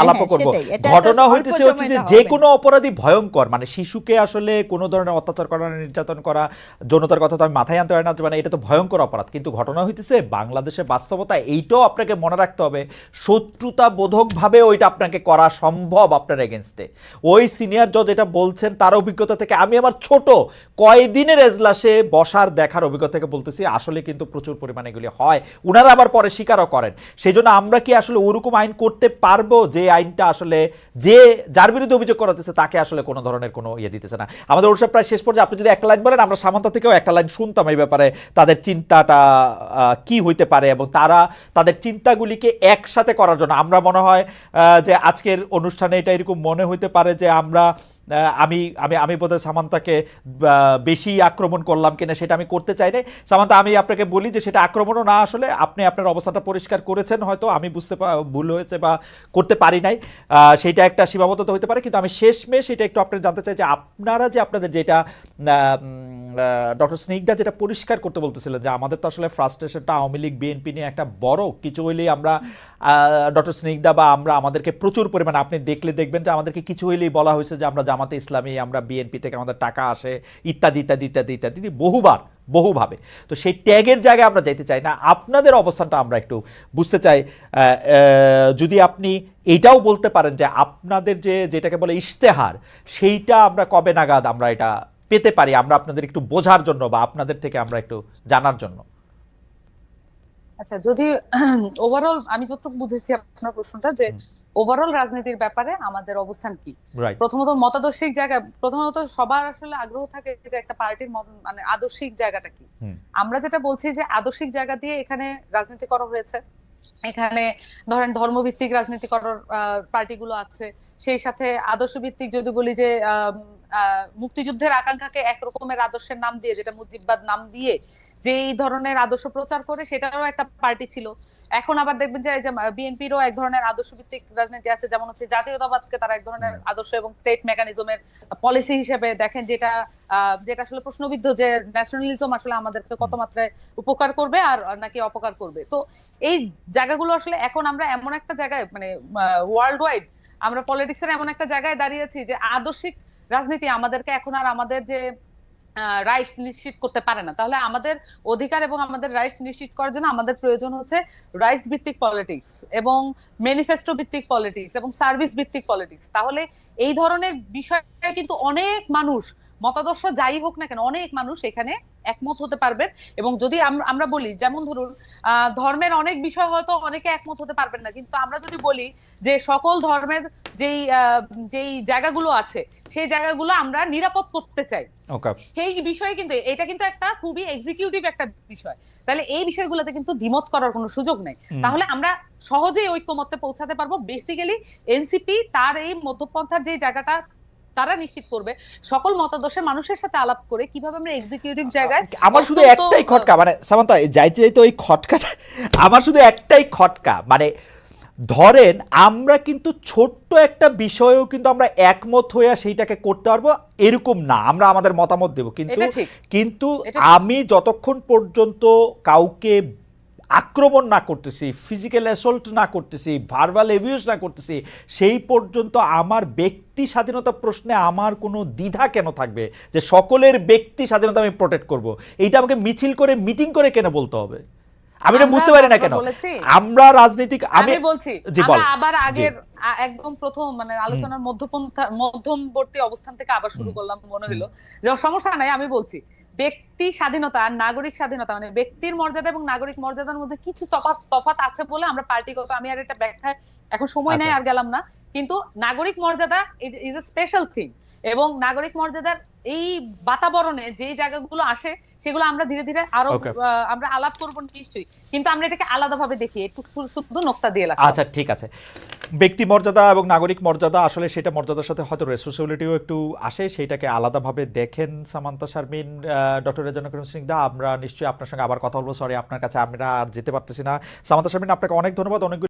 আলাপও করব। ঘটনা হইতেছে হচ্ছে যে কোনো অপরাধী ভয়ঙ্কর, মানে শিশুকে আসলে কোনো ধরনের অত্যাচার করা, নির্যাতন করা, যৌনতার কথা তো আমি মাথায় আনতে পারি না, মানে এটা তো ভয়ঙ্কর অপরাধ। কিন্তু ঘটনা হইতেছে বাংলাদেশের বাস্তবতা, এইটাও আপনাকে মনে রাখতে হবে, শত্রুতা বোধক ভাবে ওইটা আপনাকে করা সম্ভব আপনার এগেনস্টে। ওই সিনিয়র জজ এটা বলছেন তার অভিজ্ঞতা থেকে, আমি আমার ছোট কয়দিনের এজলাসে বসার দেখার অভিজ্ঞতা থেকে বলতেছি, আসলে কিন্তু প্রচুর পরিমাণে এগুলি হয়, উনারা আবার পরে স্বীকারও করেন। সেই জন্য আমরা কি আসলে ওরকম আইন করতে পারবো যে আইনটা আসলে যার বিরুদ্ধে অভিযোগ করাতেছে তাকে আসলে কোনো ধরনের কোনো ইয়ে দিতেছে না? আমাদের ওর প্রায় শেষ পর্যায়ে, আপনি যদি একটা লাইন বলেন, আমরা সামান্তা থেকেও একটা লাইন শুনতাম এই ব্যাপারে, তাদের চিন্তাটা কি হইতে পারে, এবং তারা তাদের চিন্তাগুলিকে একসাথে করার জন্য। আমরা মনে হয় যে আজকের অনুষ্ঠানে এটা এরকম মনে হইতে পারে যে আমরা আমি আমি আমি বোধহয় সামান্তাকে বেশি আক্রমণ করলাম কিনা, সেটা আমি করতে চাই না। সামান্তা, আমি আপনাকে বলি যে সেটা আক্রমণও না, আসলে আপনি আপনার অবস্থাটা পরিষ্কার করেছেন, হয়তো আমি বুঝতে ভুল হয়েছে বা করতে পারি নাই, সেইটা একটা সীমাবদ্ধতা হতে পারে। কিন্তু আমি শেষমেশ এটা একটু আপনার জানতে চাই যে আপনারা যে আপনাদের যেটা ডক্টর স্নিগ্ধা যেটা পরিষ্কার করতে বলতেছিলেন, যে আমাদের তো আসলে ফ্রাস্ট্রেশনটা আওয়ামী লীগ বিএনপি নিয়ে একটা বড় কিছু হইলেই আমরা ডক্টর স্নিগ্ধা বা আমরা, আমাদেরকে প্রচুর পরিমাণে, আপনি দেখবেন যে আমাদেরকে কিছু হইলেই বলা হয়েছে যে আমরা জামাতে ইসলামী, আমরা বিএনপি থেকে আমাদের টাকা আসে, ইত্যাদি ইত্যাদি ইত্যাদি ইত্যাদি, বহুভাবে। তো সেই ট্যাগের জায়গায় আমরা যাইতে চাই না, আপনাদের অবস্থানটা আমরা একটু বুঝতে চাই। যদি আপনি এইটাও বলতে পারেন যে আপনাদের যেটাকে বলে ইশতেহার, সেইটা আমরা কবে নাগাদ আমরা এটা পেতে পারি, আমরা আপনাদের একটু বোঝার জন্য বা আপনাদের থেকে আমরা একটু জানার জন্য। আচ্ছা, যদি ওভারঅল আমি যতটুকু বুঝেছি আপনার প্রশ্নটা, যে ওভারঅল রাজনীতির ব্যাপারে আমাদের অবস্থান কি, প্রথমত মতাদর্শিক জায়গা, প্রথমত সবার আসলে আগ্রহ থাকে যে একটা পার্টির মানে আদর্শিক জায়গাটা কি। আমরা যেটা বলছি যে আদর্শিক জায়গা দিয়ে এখানে রাজনীতি করা হয়েছে, এখানে ধরেন ধর্মভিত্তিক রাজনীতি করার পার্টিগুলো আছে, সেই সাথে আদর্শ ভিত্তিক যদি বলি যে মুক্তিযুদ্ধের আকাঙ্ক্ষাকে একরকমের আদর্শের নাম দিয়ে, যেটা মুজিববাদ নাম দিয়ে যে এই ধরনের আদর্শ প্রচার করে, সেটারও একটা পার্টি ছিল। এখন আবার দেখবেন যে বিএনপিরও এক ধরনের আদর্শ ভিত্তিক রাজনীতি আছে, যেমন হচ্ছে জাতীয়তাবাদকে তারা এক ধরনের আদর্শ এবং স্টেট মেকানিজমের পলিসি হিসেবে দেখেন, যেটা আসলে প্রশ্নবিদ্ধ, যে ন্যাশনালিজম আসলে আমাদেরকে কত মাত্রায় উপকার করবে আর নাকি অপকার করবে। তো এই জায়গাগুলো আসলে এখন আমরা এমন একটা জায়গায়, মানে ওয়ার্ল্ড ওয়াইড আমরা পলিটিক্সের এমন একটা জায়গায় দাঁড়িয়েছি যে আদর্শিক রাজনীতি আমাদেরকে এখন আর আমাদের যে রাইটস নিশ্চিত করতে পারে না। তাহলে আমাদের অধিকার এবং আমাদের রাইটস নিশ্চিত করার জন্য আমাদের প্রয়োজন হচ্ছে রাইটস ভিত্তিক পলিটিক্স এবং ম্যানিফেস্টো ভিত্তিক পলিটিক্স এবং সার্ভিস ভিত্তিক পলিটিক্স। তাহলে এই ধরনের বিষয়ে কিন্তু অনেক মানুষ, মতাদর্শ যাই হোক না কেন, অনেক মানুষ এখানে একমত হতে পারবেন। এবং যদি আমরা বলি, যেমন ধরুন ধর্মের অনেক বিষয় হয়তো অনেকে একমত হতে পারবেন না, কিন্তু আমরা যদি বলি যে সকল ধর্মের যেই জায়গাগুলো আছে সেই জায়গাগুলো আমরা নিরাপদ করতে চাই, ওকে, সেই বিষয়ে কিন্তু এটা কিন্তু একটা খুবই এক্সিকিউটিভ একটা বিষয়। তাহলে এই বিষয়গুলোতে কিন্তু দ্বিমত করার কোনো সুযোগ নেই। তাহলে আমরা সহজেই ঐক্যমত্যে পৌঁছাতে পারবো। বেসিক্যালি এনসিপি তার এই মধ্যপন্থার যে জায়গাটা তারা নিশ্চিত করবে সকল মতাদর্শের মানুষের সাথে আলাপ করে কিভাবে আমরা এক্সিকিউটিভ জায়গায় আমার শুধু একটাই খটকা, মানে সামান্তা যাইতে যাইতে ওই খটকাটা, আমার শুধু একটাই খটকা, মানে ধরেন আমরা কিন্তু ছোট্ট একটা বিষয়েও কিন্তু আমরা একমত হয়ে সেইটাকে করতে পারবো এরকম না, আমরা আমাদের মতামত দেব, কিন্তু এটা ঠিক। কিন্তু এটা ঠিক। আমি যতক্ষণ পর্যন্ত কাউকে আক্রমণ না করতেছি, ফিজিক্যাল অ্যাসল্ট না করতেছি, ভার্বাল অ্যাবিউজ না করতেছি, সেই পর্যন্ত আমার ব্যক্তি স্বাধীনতা প্রশ্নে আমার কোনো দ্বিধা কেন থাকবে যে সকলের ব্যক্তি স্বাধীনতা আমি প্রোটেক্ট করব? এইটা আমাকে মিছিল করে মিটিং করে কেন বলতে হবে? আমি এটা বুঝতে পারি না কেন আমরা রাজনীতিক। আমি বলছি জি বল। আমরা আবার আগের একদম প্রথম মানে আলোচনার মধ্যমবর্তী অবস্থান থেকে আবার শুরু করলাম মনে হলো। যে সমস্যা নাই, আমি বলছি ব্যক্তি স্বাধীনতা আর নাগরিক স্বাধীনতা, মানে ব্যক্তির মর্যাদা এবং নাগরিক মর্যাদার মধ্যে কিছু তফাৎ আছে বলে আমরা পার্টিগত, আমি আর এটা ব্যাখ্যায় এখন সময় নাই আর গেলাম না, কিন্তু নাগরিক মর্যাদা ইজ এ স্পেশাল থিং। এবং নাগরিক মর্যাদার এই বাতাবরণে যে জায়গাগুলো আসে সেগুলো আমরা ধীরে ধীরে আরো আমরা আলাপ করবো নিশ্চয়ই, কিন্তু আমরা এটাকে আলাদাভাবে দেখি, একটু শুধু নোক্তা দিয়ে রাখি। আচ্ছা ঠিক আছে, ব্যক্তি মর্যাদা এবং নাগরিক মর্যাদা, আসলে সেটা মর্যাদার সাথে হয়তো রেসপন্সিবিলিটিও একটু আসে, সেইটাকে আলাদাভাবে দেখেন সামান্তা শারমিন, ডক্টর রেজানা করিম সিংদা। আমরা নিশ্চয়ই আপনার সঙ্গে আবার কথা বলবো। সরি আপনার কাছে আমরা আর যেতে পারতেছি না। সামান্তা শারমিন, আপনাকে অনেক ধন্যবাদ। অনেক